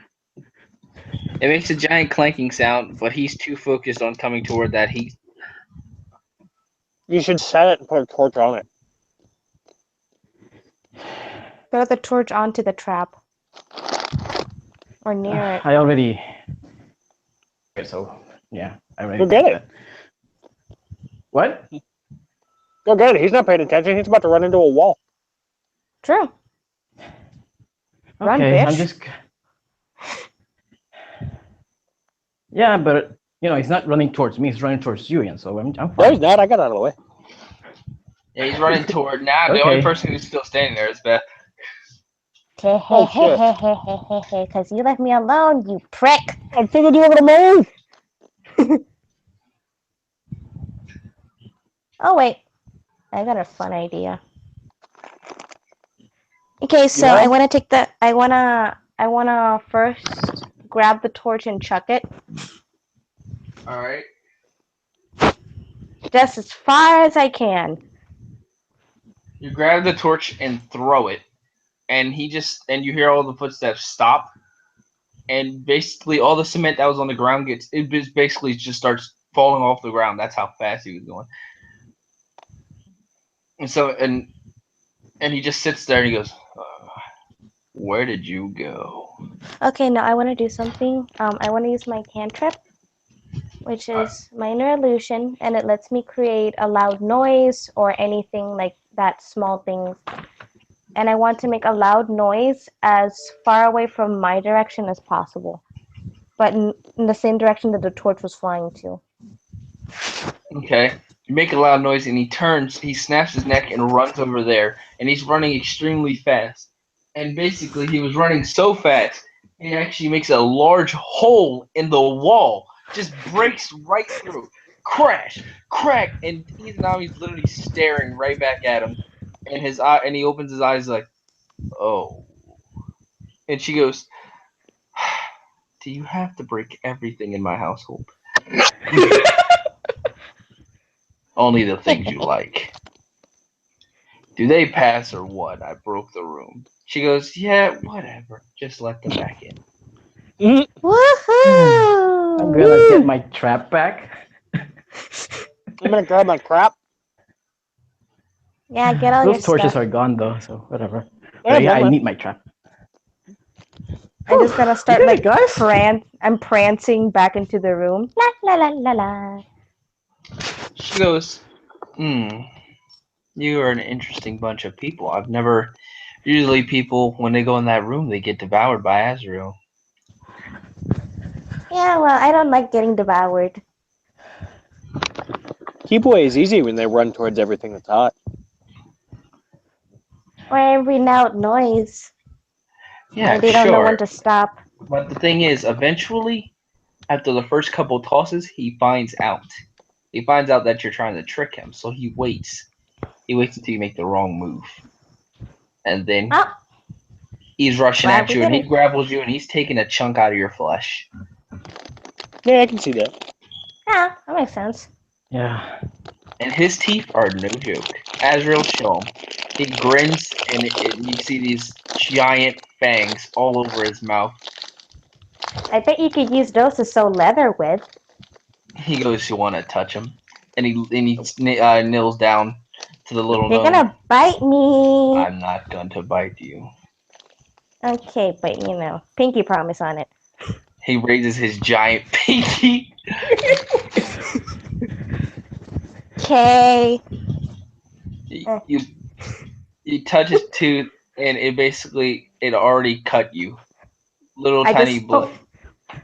It makes a giant clanking sound, but he's too focused on coming toward that heat. You should set it and put a torch on it. Throw the torch onto the trap. Or near it. I already. Okay, so yeah, I already. Go get did it. that. What? Go get it. He's not paying attention. He's about to run into a wall. True. Run, Okay, bitch. I'm just. Yeah, but he's not running towards me. He's running towards you, Ian. So I'm No, fine. he's not. I got out of the way. Yeah, he's running toward now. The Okay. only person who's still standing there is Beth. Oh, shit. Because you left me alone, you prick. I figured you were going to move. Oh, wait. I got a fun idea. Okay, so Yeah? I want to take the... I want to first grab the torch and chuck it. Alright. Just as far as I can. You grab the torch and throw it. And you hear all the footsteps stop. And basically all the cement that was on the ground basically just starts falling off the ground. That's how fast he was going. And so, and he just sits there and he goes, where did you go? Okay, now I want to do something. I want to use my cantrip, which is minor illusion, and it lets me create a loud noise or anything like that, small things. And I want to make a loud noise as far away from my direction as possible, but in the same direction that the torch was flying to. Okay. You make a loud noise and he turns, he snaps his neck and runs over there. And he's running extremely fast. And basically he was running so fast, he actually makes a large hole in the wall. Just breaks right through. Crash! Crack! And he's literally staring right back at him. And he opens his eyes like, oh. And she goes, do you have to break everything in my household? Only the things you like. Do they pass or what? I broke the room. She goes, yeah, whatever. Just let them back in. Woohoo! I'm gonna get my trap back. I'm going to grab my crap. Yeah, get all your Those torches stuff. are gone though, so whatever. Yeah, But yeah, I never mind. need my trap. I'm just gonna start You did it, like guys. I'm prancing back into the room. La la la la la. She goes, you are an interesting bunch of people. Usually people, when they go in that room, they get devoured by Azrael. Yeah, well, I don't like getting devoured. Keep away is easy when they run towards everything that's hot. Or every loud noise. Yeah, And they don't know when sure. to stop. But the thing is, eventually, after the first couple tosses, he finds out. He finds out that you're trying to trick him, so he waits. He waits until you make the wrong move. And then he's rushing Glad at we you, and did he it. grapples you, and he's taking a chunk out of your flesh. Yeah, I can see that. Yeah, that makes sense. Yeah. And his teeth are no joke. Azrael, show him. He grins, and you see these giant fangs all over his mouth. I bet you could use those to sew leather with. He goes, you want to touch him? And he kneels down to the little You're gnome. gonna bite me. I'm not going to bite you. Okay, but pinky promise on it. He raises his giant pinky. Okay. You touch his tooth, and it already cut you. Little I tiny just blood.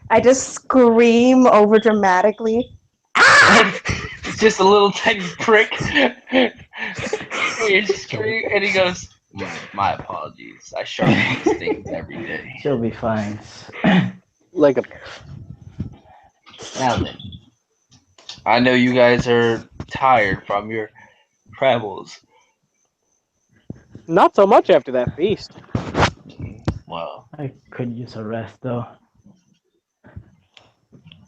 I just scream over dramatically. Ah! It's just a little tiny prick. You scream, and he goes, my apologies. I sharpen these things every day. She'll be fine. Like a... Now then, I know you guys are tired from your travels. Not so much after that feast. Well, I could use a rest though.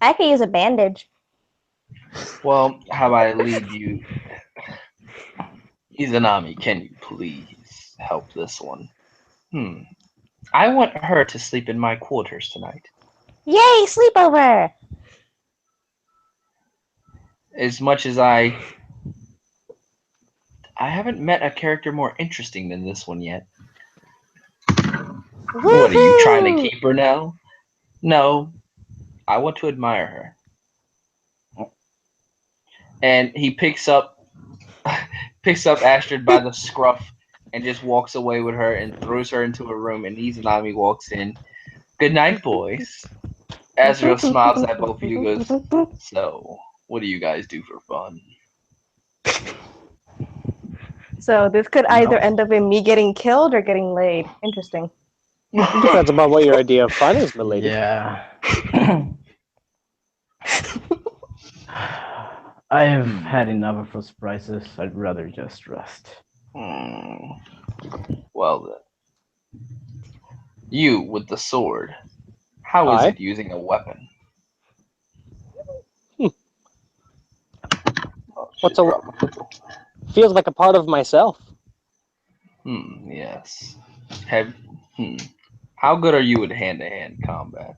I could use a bandage. how about I lead you? Izanami, can you please help this one? I want her to sleep in my quarters tonight. Yay, sleepover! As much as I haven't met a character more interesting than this one yet. What are you trying to Woohoo! keep her now? No, I want to admire her. And he picks up Astrid by the scruff and just walks away with her and throws her into a room. And Izanami walks in. Good night, boys. Azrael smiles at both of you. Goes, so what do you guys do for fun? So this could either No. end up in me getting killed or getting laid. Interesting. Depends upon what your idea of fun is, milady. Yeah. I've had enough of those prices. I'd rather just rest. Well then, you with the sword. How is Aye. it using a weapon? Oh, What's shit, a- drop my fiddle. Feels like a part of myself. Yes. How good are you at hand-to-hand combat?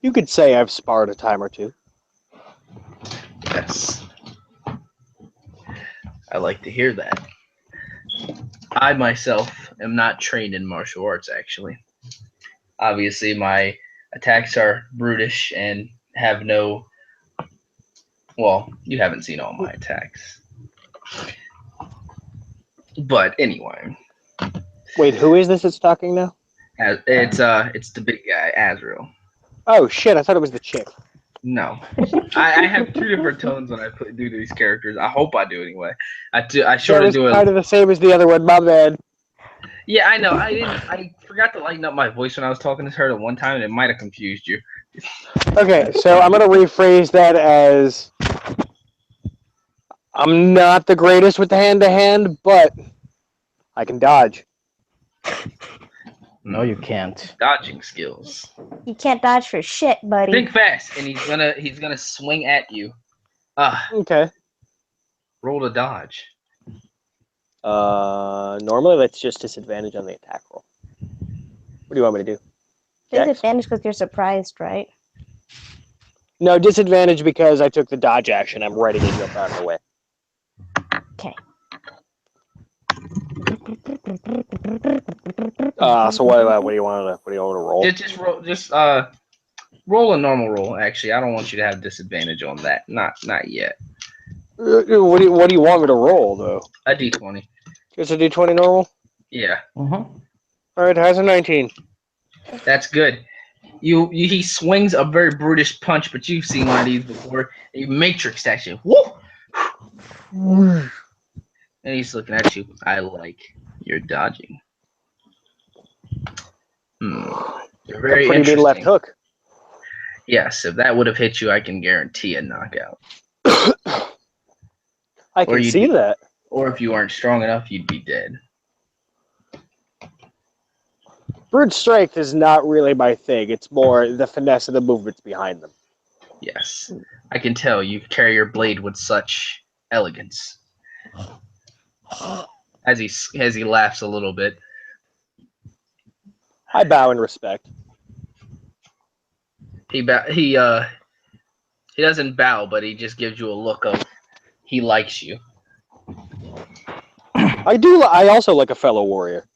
You could say I've sparred a time or two. Yes. I like to hear that. I myself am not trained in martial arts, actually. Obviously, my attacks are brutish and have no... Well, you haven't seen all my attacks. But anyway, Wait, who is this that's talking now? it's the big guy, Azrael. Oh shit, I thought it was the chick. No, I have two different tones when I do these characters. I hope I do anyway. I sort That of was do kind it. of the same as the other one, my bad. Yeah, I know. I forgot to lighten up my voice when I was talking to her the one time, and it might have confused you. Okay, so I'm gonna rephrase that as I'm not the greatest with the hand-to-hand, but I can dodge. No, you can't. Dodging skills. You can't dodge for shit, buddy. Think fast, and he's gonna swing at you. Okay. Roll to dodge. Normally that's just disadvantage on the attack roll. What do you want me to do? Dex? Disadvantage because you're surprised, right? No, disadvantage because I took the dodge action. I'm ready to jump out of the way. Okay. So what do you want to roll? Just roll. Roll a normal roll. Actually, I don't want you to have disadvantage on that. Not yet. What do you want me to roll though? A d20. Just a d20 normal. Yeah, Mm-hmm. All right, has a 19. that's good. He swings a very brutish punch, but you've seen one of these before. A matrix action. Woo! And he's looking at you. I like your dodging. You're very Pretty good left interesting. hook. Yes, if that would have hit you, I can guarantee a knockout. I can see that. Or if you aren't strong enough, you'd be dead. Brute strength is not really my thing. It's more the finesse of the movements behind them. Yes, I can tell you carry your blade with such elegance. As he laughs a little bit. I bow in respect. He doesn't bow, but he just gives you a look of he likes you. I also like a fellow warrior.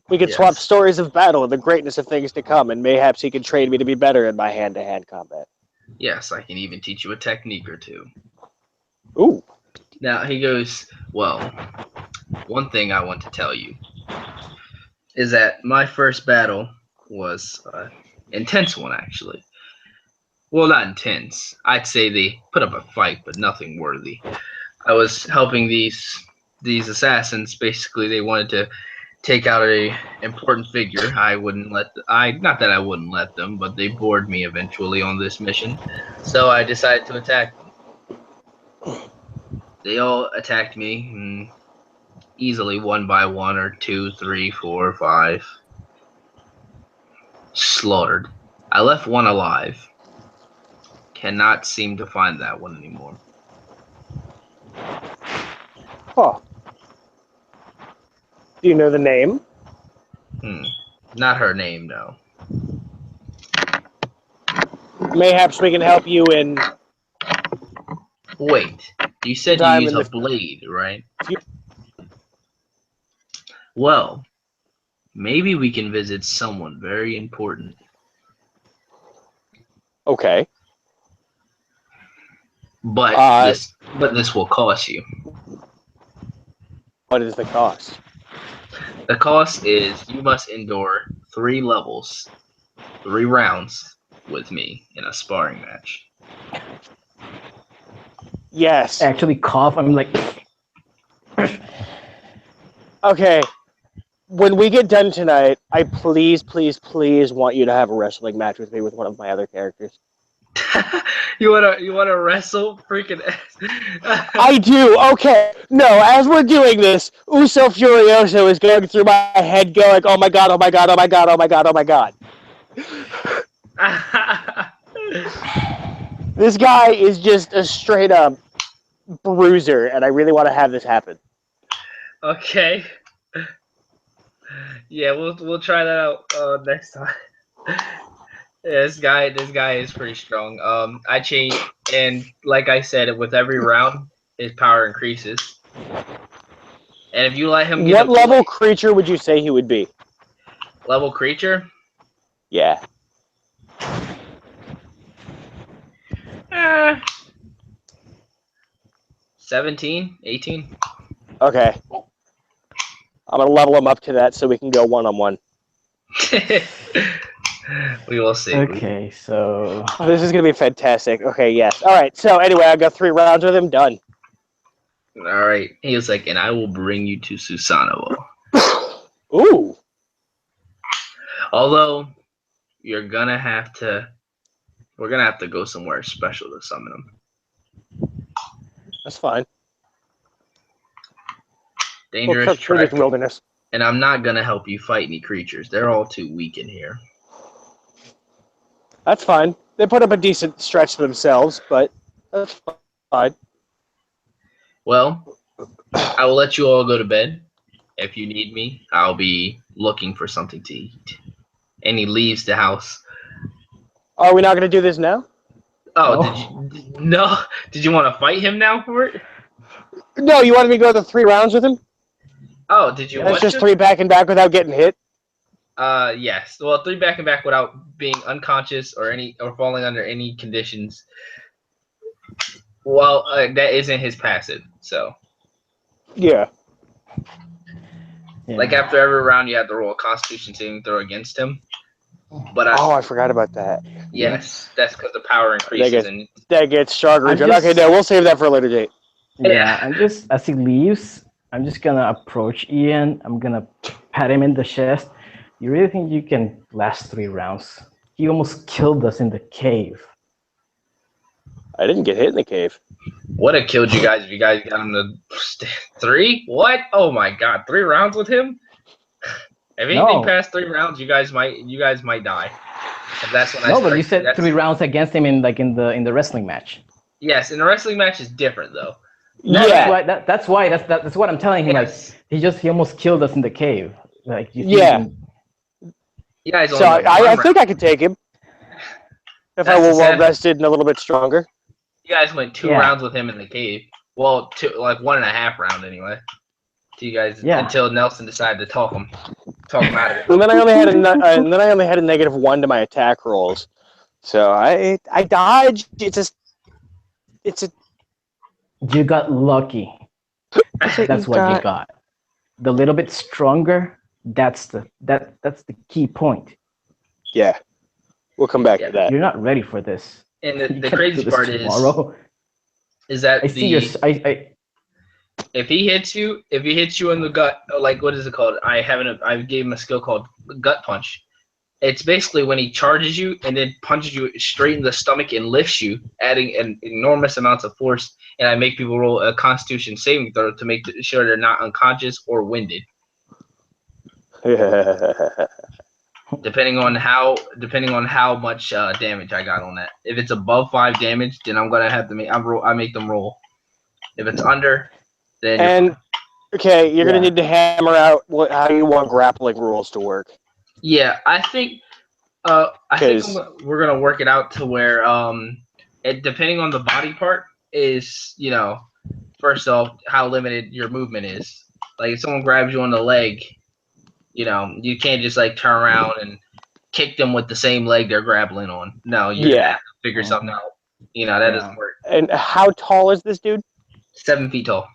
We could Yes. swap stories of battle and the greatness of things to come, and mayhaps he can train me to be better in my hand-to-hand combat. Yes, I can even teach you a technique or two. Ooh. Now he goes, well, one thing I want to tell you is that my first battle was an intense one, actually. Well, not intense. I'd say they put up a fight, but nothing worthy. I was helping these assassins. Basically, they wanted to take out a important figure. I wouldn't let not that I wouldn't let them, but they bored me eventually on this mission, so I decided to attack them. They all attacked me easily, one by one, or two, three, four, five. Slaughtered. I left one alive. Cannot seem to find that one anymore. Oh. Do you know the name? Not her name, no. Mayhaps we can help you in. Wait, you said you Time use in a the- blade, right? Well, maybe we can visit someone very important. Okay. But this will cost you. What is the cost? The cost is you must endure 3 levels, 3 rounds with me in a sparring match. Yes. Actually cough. I'm like, Okay. When we get done tonight, I please want you to have a wrestling match with me with one of my other characters. you wanna wrestle freaking I do. Okay. No, as we're doing this, Uso Furioso is going through my head, going, "Oh my god! Oh my god! Oh my god! Oh my god! Oh my god!" This guy is just a straight up bruiser, and I really want to have this happen. Okay. Yeah, we'll try that out next time. Yeah, this guy is pretty strong. I change, and like I said, with every round, his power increases. And if you let him get What level creature would you say he would be? level creature, Yeah. 17, 18. Okay. I'm gonna level him up to that so we can go one-on-one. We will see. okay, so Oh, this is gonna be fantastic. Okay, yes. All right. So anyway, I got 3 rounds with him. Done. All right. He was like, and I will bring you to Susanoo. Ooh. Although we're gonna have to go somewhere special to summon him. That's fine. Dangerous Through this trek. wilderness. And I'm not gonna help you fight any creatures. They're all too weak in here. That's fine. They put up a decent stretch themselves, but that's fine. Well, I will let you all go to bed. If you need me, I'll be looking for something to eat. And he leaves the house. Are we not going to do this now? Oh, No. Did you want to fight him now for it? No, you wanted me to go the 3 rounds with him? Oh, did you That's want just to? 3 back and back without getting hit? Yes. Well, 3 back and back without being unconscious or falling under any conditions. Well, that isn't his passive, so. Yeah. Like after every round, you have to roll a Constitution saving throw against him. But I forgot about that. yes, that's because the power increases. That gets stronger. I'm just- Okay, no, we'll save that for a later date. yeah, I'm just as he leaves, I'm just gonna approach Ian. I'm gonna pat him in the chest. You really think you can last 3 rounds? He almost killed us in the cave. I didn't get hit in the cave. Would have killed you guys if you guys got him to 3? What? Oh my god, 3 rounds with him? If anything No. past 3 rounds, you guys might die. And that's when No, but you said 3 rounds against him in the wrestling match. Yes, and the wrestling match is different though. No, Yeah. that's what I'm telling him. Yes. Like he almost killed us in the cave. Like you think Yeah. you can- You guys So only went I 1 think round. I could take him. If I That's were the well sad- rested and a little bit stronger. You guys went 2 Yeah. rounds with him in the cave. Well, 1.5 round anyway. To you guys Yeah. until Nelson decided to talk him out of it. And then I only had a -1 to my attack rolls. So I dodged. It's a You got lucky. That's what you got. The little bit stronger. That's the key point. yeah. We'll come back Yeah. to that. You're not ready for this. And You the can't crazy do this part tomorrow. is that I see your If he hits you in the gut, like what is it called? I gave him a skill called gut punch. It's basically when he charges you and then punches you straight in the stomach and lifts you, adding an enormous amounts of force. And I make people roll a Constitution saving throw to make sure they're not unconscious or winded, depending on how much damage I got on that. If it's above 5 damage, then I'm gonna have to I make them roll. If it's under, then And okay, you're Yeah. gonna need to hammer out how you want grappling rules to work. yeah, I think we're gonna work it out to where depending on the body part is first off how limited your movement is. Like if someone grabs you on the leg, you can't just like turn around and kick them with the same leg they're grappling on. No, you're gonna have to figure something out. That doesn't work. And how tall is this dude? 7 feet tall.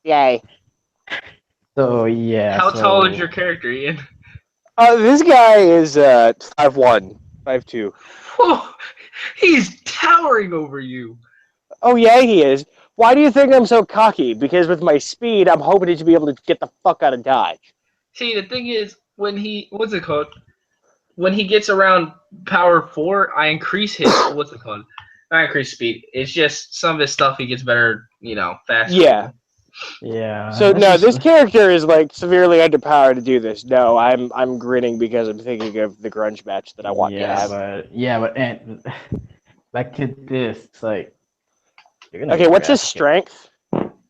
Yay. So yeah. How tall is your character, Ian? This guy is 5'1", 5'2". Oh, he's towering over you. Oh yeah, he is. Why do you think I'm so cocky? Because with my speed, I'm hoping to be able to get the fuck out of Dodge. See, the thing is, when he when he gets around power 4, I increase his I increase speed. It's just some of his stuff he gets better, faster. Yeah. Yeah. So no, this character is like severely underpowered to do this. No, I'm grinning because I'm thinking of the grunge match that I want to have. But and back to this, it's like. Okay, what's his strength?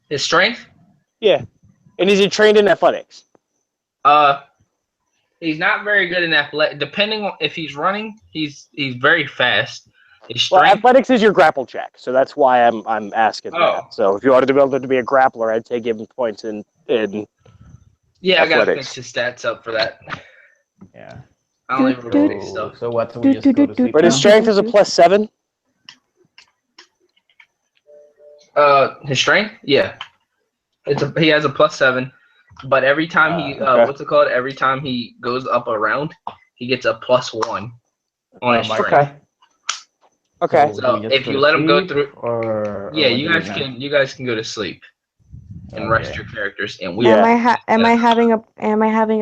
His strength? Yeah. And is he trained in athletics? He's not very good in athletic. Depending on if he's running, he's very fast. His Well, strength. athletics is your grapple check, so that's why I'm asking Oh. that. So if you wanted to be able to be a grappler, I'd say give him points in Yeah, I gotta athletics. fix his stats up for that. Yeah. I don't even remember his stuff. So what? So we just go to sleep But his now? strength is a +7. His strength? Yeah. He has a +7, but every time he Okay. Every time he goes up a round, he gets a +1 on his strength. Okay. So do we just if go you to let him go sleep, through, or yeah, what you do we guys now? can go to sleep and rest your characters, and we. Yeah. Am I having a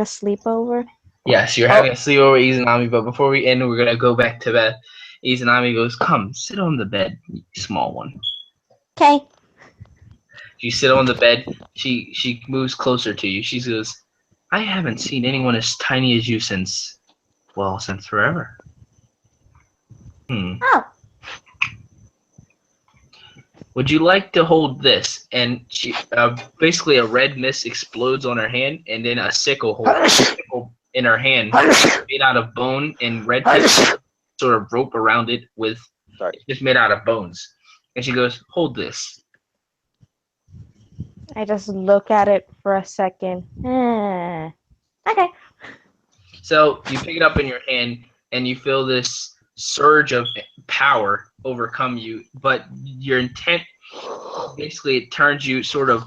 sleepover? Yes, you're having a sleepover, Izanami. But before we end, we're gonna go back to bed. Izanami goes, "Come, sit on the bed, you small one." Okay. You sit on the bed. She moves closer to you. She goes, "I haven't seen anyone as tiny as you since forever." Oh. Would you like to hold this? And she basically a red mist explodes on her hand, and then a sickle in her hand made out of bone and red tape, sort of rope around it with it's just made out of bones. And she goes, "Hold this." I just look at it for a second. Okay. So you pick it up in your hand, and you feel this surge of power overcome you, but your intent basically it turns you sort of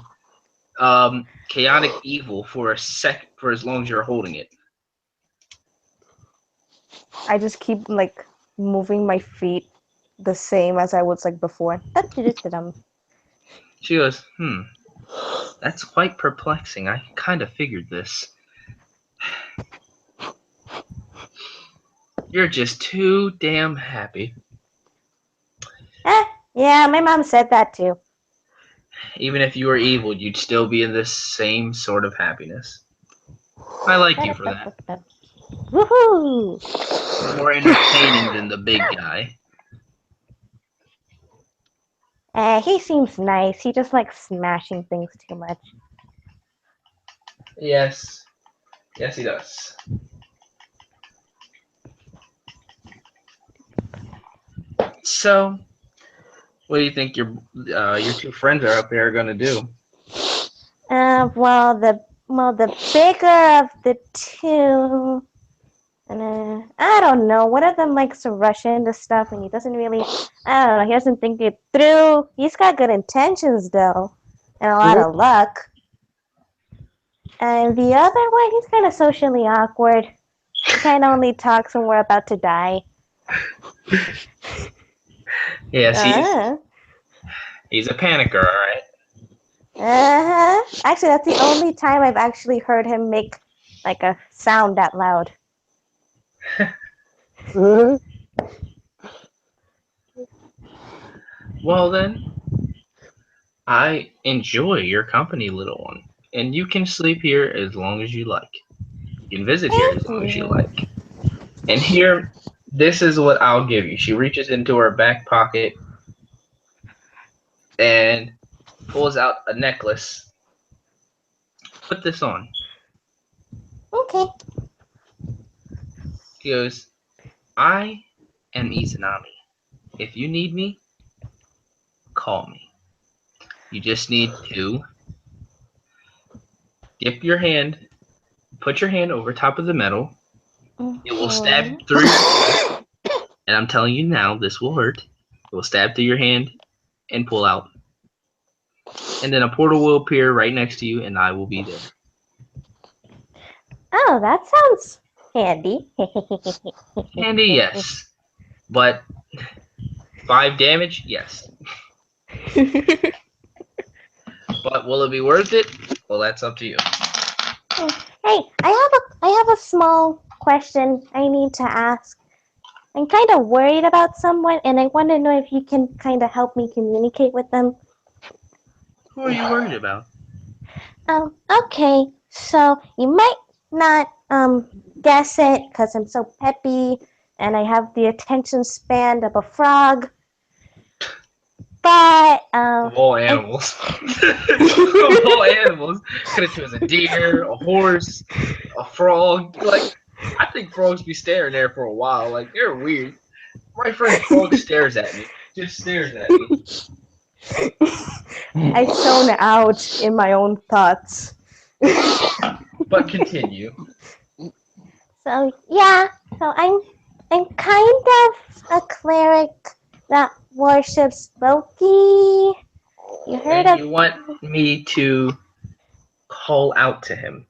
chaotic evil for as long as you're holding it. I just keep like moving my feet the same as I was like before. She goes, that's quite perplexing. I kind of figured this. You're just too damn happy. Yeah, my mom said that too. Even if you were evil, you'd still be in this same sort of happiness. I like you for that. Woohoo! More entertaining than the big guy. He seems nice. He just likes smashing things too much. Yes. Yes, he does. So, what do you think your two friends are up there gonna do? Well, the bigger of the two, I don't know. One of them likes to rush into stuff, and he doesn't really. I don't know. He doesn't think it through. He's got good intentions though, and a lot of luck. And the other one, he's kind of socially awkward. He kind of only talks when we're about to die. Yes, He's a panicker, all right. Actually, that's the only time I've actually heard him make like a sound that loud. Well then, I enjoy your company, little one, and you can sleep here as long as you like. You can visit here as Thank long as you you. like. And here, this is what I'll give you. She reaches into her back pocket and pulls out a necklace. Put this on. Okay. She goes, I am Izanami. If you need me, call me. You just need to dip your hand, put your hand over top of the metal. It will stab through your hand, and I'm telling you now, this will hurt. It will stab through your hand and pull out. And then a portal will appear right next to you, and I will be there. Oh, that sounds handy. Handy, yes. But 5 damage, yes. But will it be worth it? Well, that's up to you. Hey, I have a small question I need to ask. I'm kind of worried about someone, and I want to know if you can kind of help me communicate with them. Who are you worried about? Okay, so you might not guess it because I'm so peppy and I have the attention span of a frog. But Of all animals. Of all animals. Could have chosen a deer, a horse, a frog. Like, I think frogs be staring there for a while. Like, they're weird. My friend Frog stares at me. Just stares at me. I zone out in my own thoughts. But continue. So yeah, so I'm kind of a cleric that worships Loki. You heard And of? you want me to call out to him.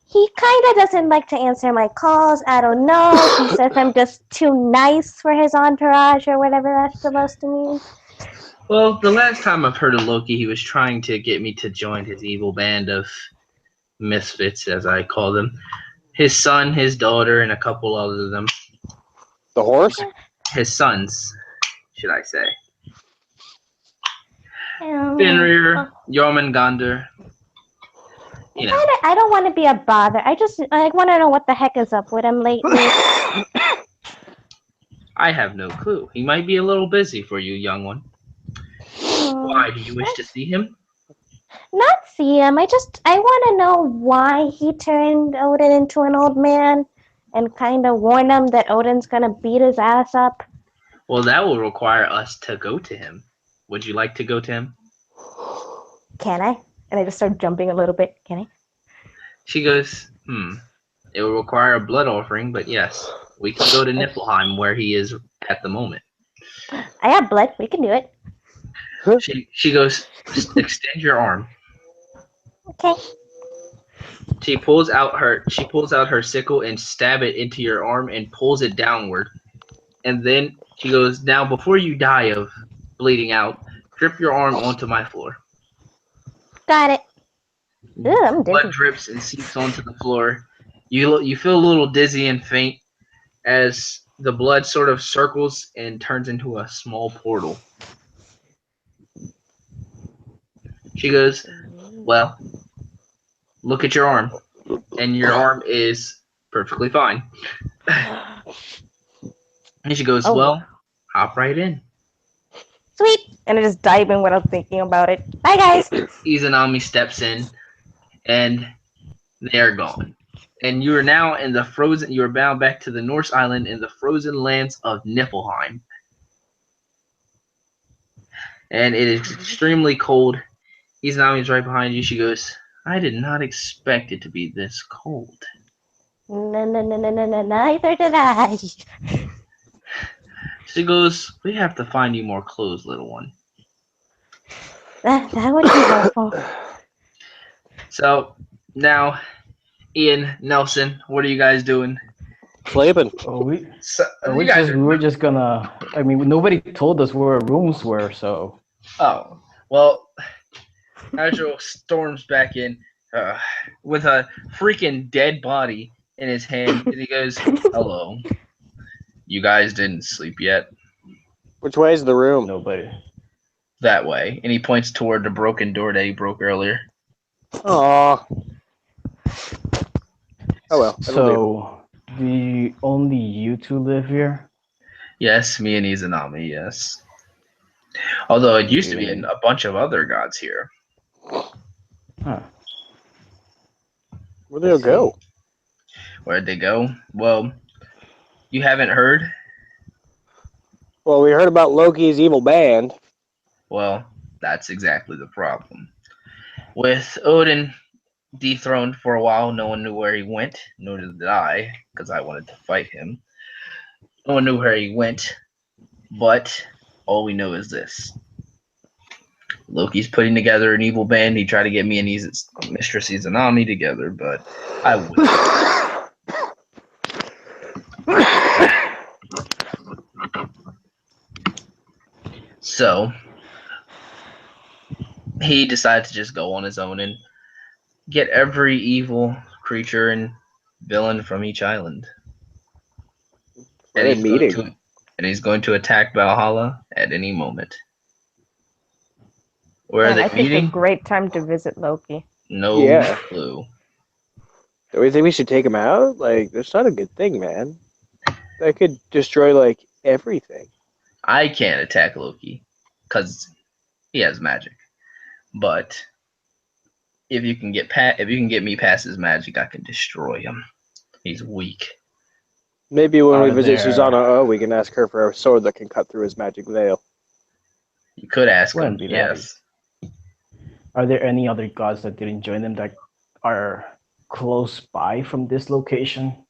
He kind of doesn't like to answer my calls. I don't know. He says I'm just too nice for his entourage or whatever that's supposed to mean. Well, the last time I've heard of Loki, he was trying to get me to join his evil band of misfits, as I call them. His son, his daughter, and a couple other of them. The horse? His sons, should I say. Fenrir, Jormungandr. You know. I don't want to be a bother. I want to know what the heck is up with him lately. I have no clue. He might be a little busy for you, young one. Why? Do you wish to see him? Not see him. I want to know why he turned Odin into an old man and kind of warn him that Odin's going to beat his ass up. Well, that will require us to go to him. Would you like to go to him? Can I? And I just start jumping a little bit. Can I? She goes, It will require a blood offering, but yes. We can go to Niflheim, where he is at the moment. I have blood. We can do it. She goes, extend your arm. Okay. She pulls out her sickle and stab it into your arm and pulls it downward. And then she goes, now before you die of bleeding out, drip your arm onto my floor. Got it. Ooh, I'm dizzy. Blood drips and seeps onto the floor. You feel a little dizzy and faint as the blood sort of circles and turns into a small portal. She goes, well, look at your arm. And your arm is perfectly fine. And she goes, well, hop right in. Sweet. And I just dive in without thinking about it. Bye, guys. Izanami steps in, and they are gone. And you are now in the frozen. You are bound back to the Norse island in the frozen lands of Niflheim. And it is extremely cold. Izanami is right behind you. She goes, I did not expect it to be this cold. No, neither did I. She goes, we have to find you more clothes, little one. That would be helpful. So, now, Ian, Nelson, what are you guys doing? Sleeping. We were just gonna. I mean, nobody told us where our rooms were, so Oh, well, Agile storms back in uh, with a freaking dead body in his hand, and he goes, "Hello, you guys didn't sleep yet." Which way is the room? Nobody. That way, and he points toward the broken door that he broke earlier. Aw. Oh well, it'll do. So, the only you two live here? Yes, me and Izanami, yes. Although it used to be You, a bunch of other gods here. huh, Where'd I they see. go? Where'd they go? Well, you haven't heard? Well, we heard about Loki's evil band. Well, that's exactly the problem. With Odin dethroned for a while, no one knew where he went, nor did I, because I wanted to fight him. No one knew where he went, but all we know is this. Loki's putting together an evil band. He tried to get me and his Mistress Izanami together, but I wouldn't. So he decided to just go on his own and get every evil creature and villain from each island. What a meeting. And he's going to attack Valhalla at any moment. Where are Man, they I picked a meeting? great time to visit Loki. No Yeah. clue. Do we think we should take him out? Like, that's not a good thing, man. That could destroy, like, everything. I can't attack Loki because he has magic. But if you can get me past his magic, I can destroy him. He's weak. Maybe when we Are visit there, Susanna, we can ask her for a sword that can cut through his magic veil. You could ask him. wouldn't be that Yes. are there any other gods that didn't join them that are close by from this location?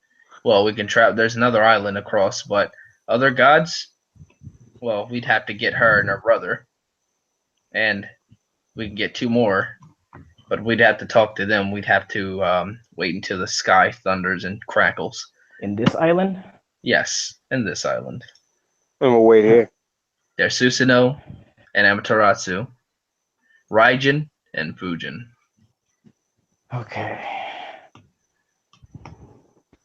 Well, we can travel. There's another island across, but other gods. Well, we'd have to get her and her brother, and we can get two more. But we'd have to talk to them. We'd have to wait until the sky thunders and crackles. In this island? Yes, in this island. And we'll wait here. There's Susanoo and Amaterasu, Raijin and Fujin. Okay.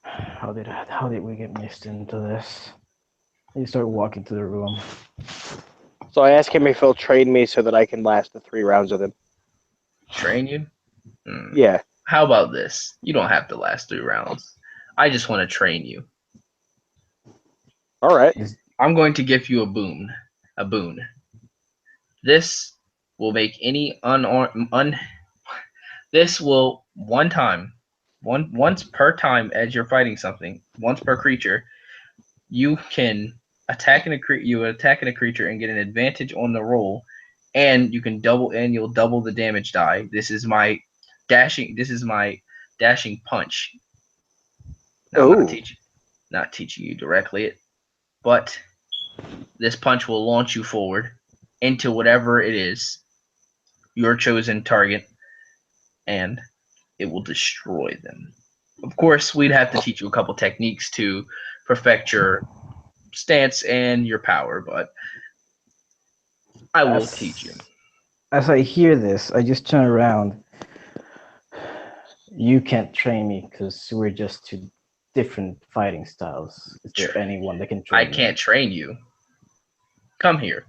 How did we get mixed into this? You start walking to the room. So I asked him if he'll trade me so that I can last the 3 rounds with him. Train you? Yeah. How about this? You don't have to last 3 rounds. I just want to train you. All right. I'm going to give you a boon. A boon. This will make any This will once per time as you're fighting something, once per creature, you can attack a creature and get an advantage on the roll, and you'll double the damage die. This is my dashing punch. Now, I'm Oh. not teaching you directly, but this punch will launch you forward into whatever it is, your chosen target, and it will destroy them. Of course, we'd have to teach you a couple techniques to perfect your stance and your power, but I will teach you. As I hear this, I just turn around. You can't train me because we're just two different fighting styles. Is there anyone that can train I can't train you. Come here.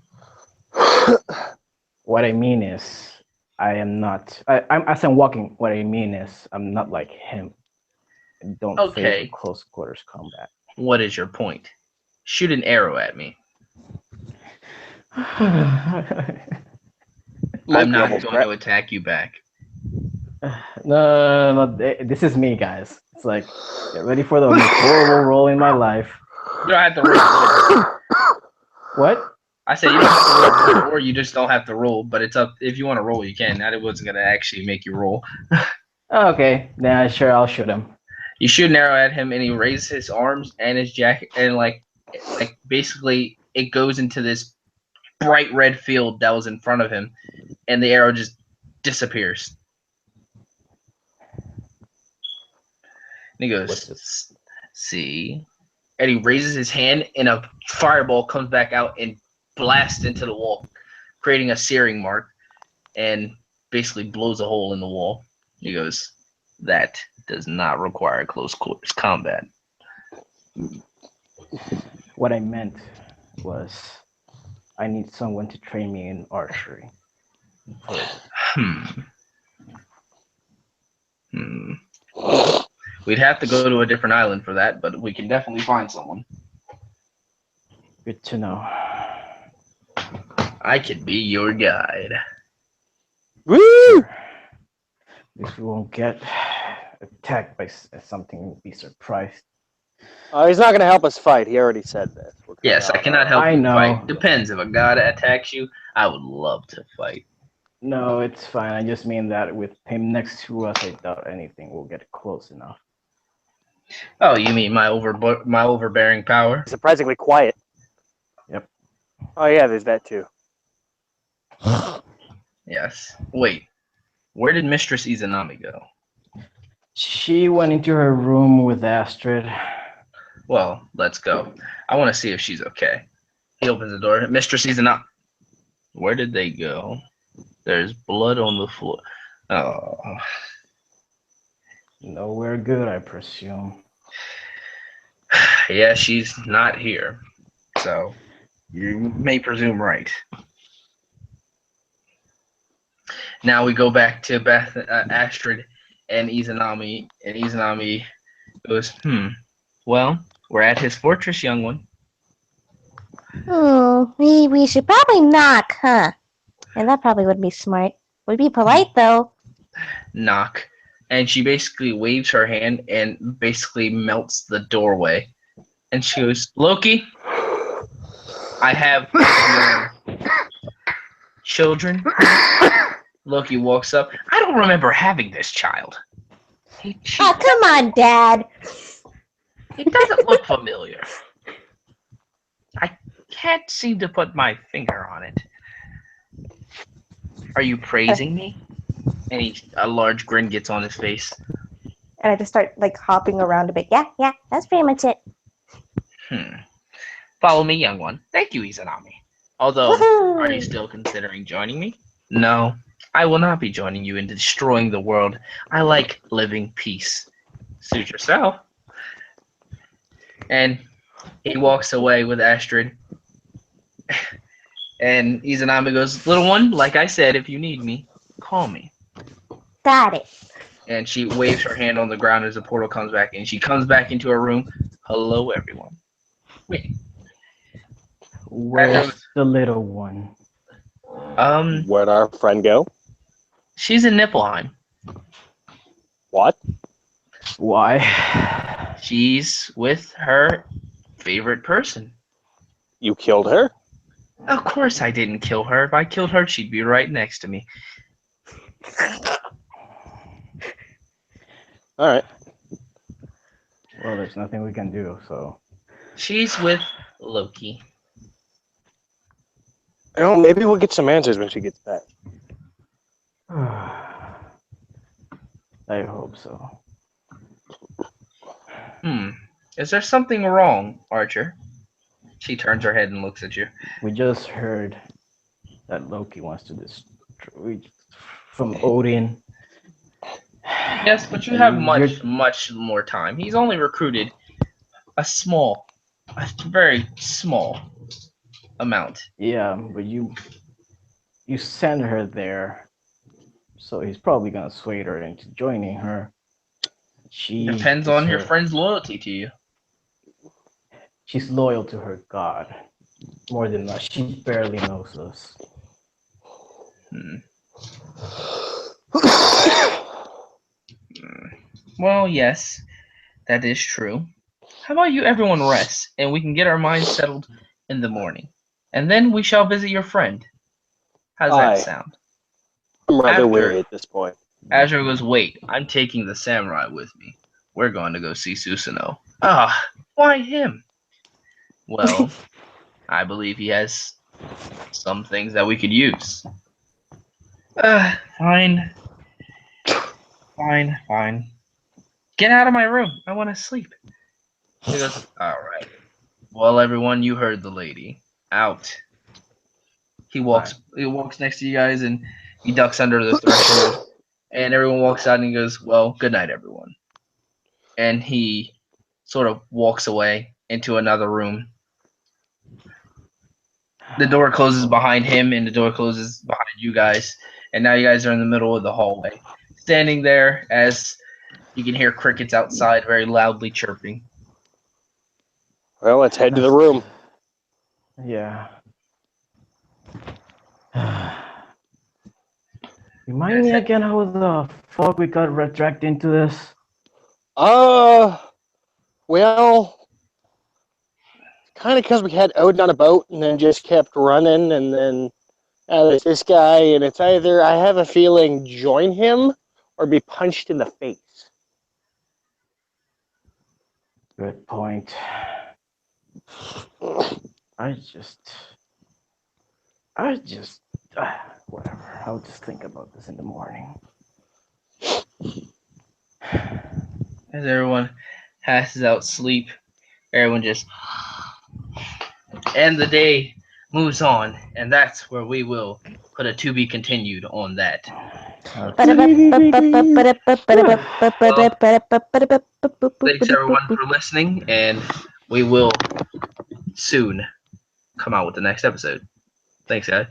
What I mean is, I am not. As I'm walking, what I mean is, I'm not like him. I don't favor close quarters combat. What is your point? Shoot an arrow at me. I'm not going to attack you back. No, this is me, guys. It's like, get ready for the most horrible role in my life. You don't have to roll. What? I said you don't have to roll, or you just don't have to roll, but it's up. If you want to roll, you can. That it wasn't going to actually make you roll. Okay, then sure, I'll shoot him. You shoot an arrow at him, and he raises his arms and his jacket, and like basically it goes into this bright red field that was in front of him, and the arrow just disappears. And he goes, "See," and he raises his hand, and a fireball comes back out and blasts into the wall. creating a searing mark, and basically blows a hole in the wall. He goes, "That does not require close quarters combat." What I meant was, I need someone to train me in archery. Hmm. Hmm. We'd have to go to a different island for that, but we can definitely find someone. Good to know. I could be your guide. Woo! Sure. At least we won't get attacked by something and be surprised. He's not going to help us fight. He already said this. We're kinda Yes, I on cannot our help I you know. fight. Depends. If a god attacks you, I would love to fight. No, it's fine. I just mean that with him next to us, I doubt anything will get close enough. Oh, you mean my overbearing power? own. Surprisingly quiet. Yep. Oh, yeah, there's that too. Yes. Wait. Where did Mistress Izanami go? She went into her room with Astrid. Well, let's go. I want to see if she's okay. He opens the door. Mistress Izanami. Where did they go? There's blood on the floor. Oh. Nowhere good, I presume. Yeah, she's not here. So, you may presume right. Now we go back to Astrid and Izanami. And Izanami goes, well, we're at his fortress, young one. We should probably knock, huh? And that probably would be smart. Would be polite though. Knock. And she basically waves her hand and basically melts the doorway. And she goes, Loki, I have your children. Loki walks up. I don't remember having this child. Oh, come on, Dad. It doesn't look familiar. I can't seem to put my finger on it. Are you praising me? And a large grin gets on his face. And I just start like hopping around a bit. Yeah, that's pretty much it. Follow me, young one. Thank you, Izanami. Although, Woohoo! are you still considering joining me? No, I will not be joining you in destroying the world. I like living peace. Suit yourself. And he walks away with Astrid. And Izanami goes, little one, like I said, if you need me, call me. Got it. And she waves her hand on the ground as the portal comes back. And she comes back into her room. Hello, everyone. Wait. Where's the little one? Where'd our friend go? She's in Niflheim. What? Why? She's with her favorite person. You killed her? Of course I didn't kill her. If I killed her, she'd be right next to me. All right. Well, there's nothing we can do, so. She's with Loki. You know, maybe we'll get some answers when she gets back. I hope so. Is there something wrong, Archer? She turns her head and looks at you. We just heard that Loki wants to destroy from Odin. Yes, but you have much more time. He's only recruited a very small amount. Yeah, but you send her there, so he's probably gonna sway her into joining her. Depends on your friend's loyalty to you. She's loyal to her god more than us. She barely knows us. Well, yes, that is true. How about you everyone rest, and we can get our minds settled in the morning. And then we shall visit your friend. How's that sound? I'm rather weary at this point. Azure goes, wait, I'm taking the samurai with me. We're going to go see Susanoo. Why him? Well, I believe he has some things that we could use. Fine. Get out of my room. I want to sleep. He goes, all right. Well, everyone, you heard the lady. Out. He walks next to you guys, and he ducks under the threshold. And everyone walks out, and he goes, "Well, good night, everyone." And he sort of walks away into another room. The door closes behind him, and the door closes behind you guys. And now you guys are in the middle of the hallway, standing there as you can hear crickets outside very loudly chirping. Well, let's head to the room. Yeah. Remind me again how the fuck we got dragged into this. Well, kind of because we had Odin on a boat and then just kept running, and then there's this guy, and it's either, I have a feeling, join him or be punched in the face. Good point. I just, whatever. I'll just think about this in the morning. As everyone passes out sleep, everyone just, and the day moves on, and that's where we will put a to be continued on that. Thanks everyone for listening, and we will soon come out with the next episode. Thanks, guys.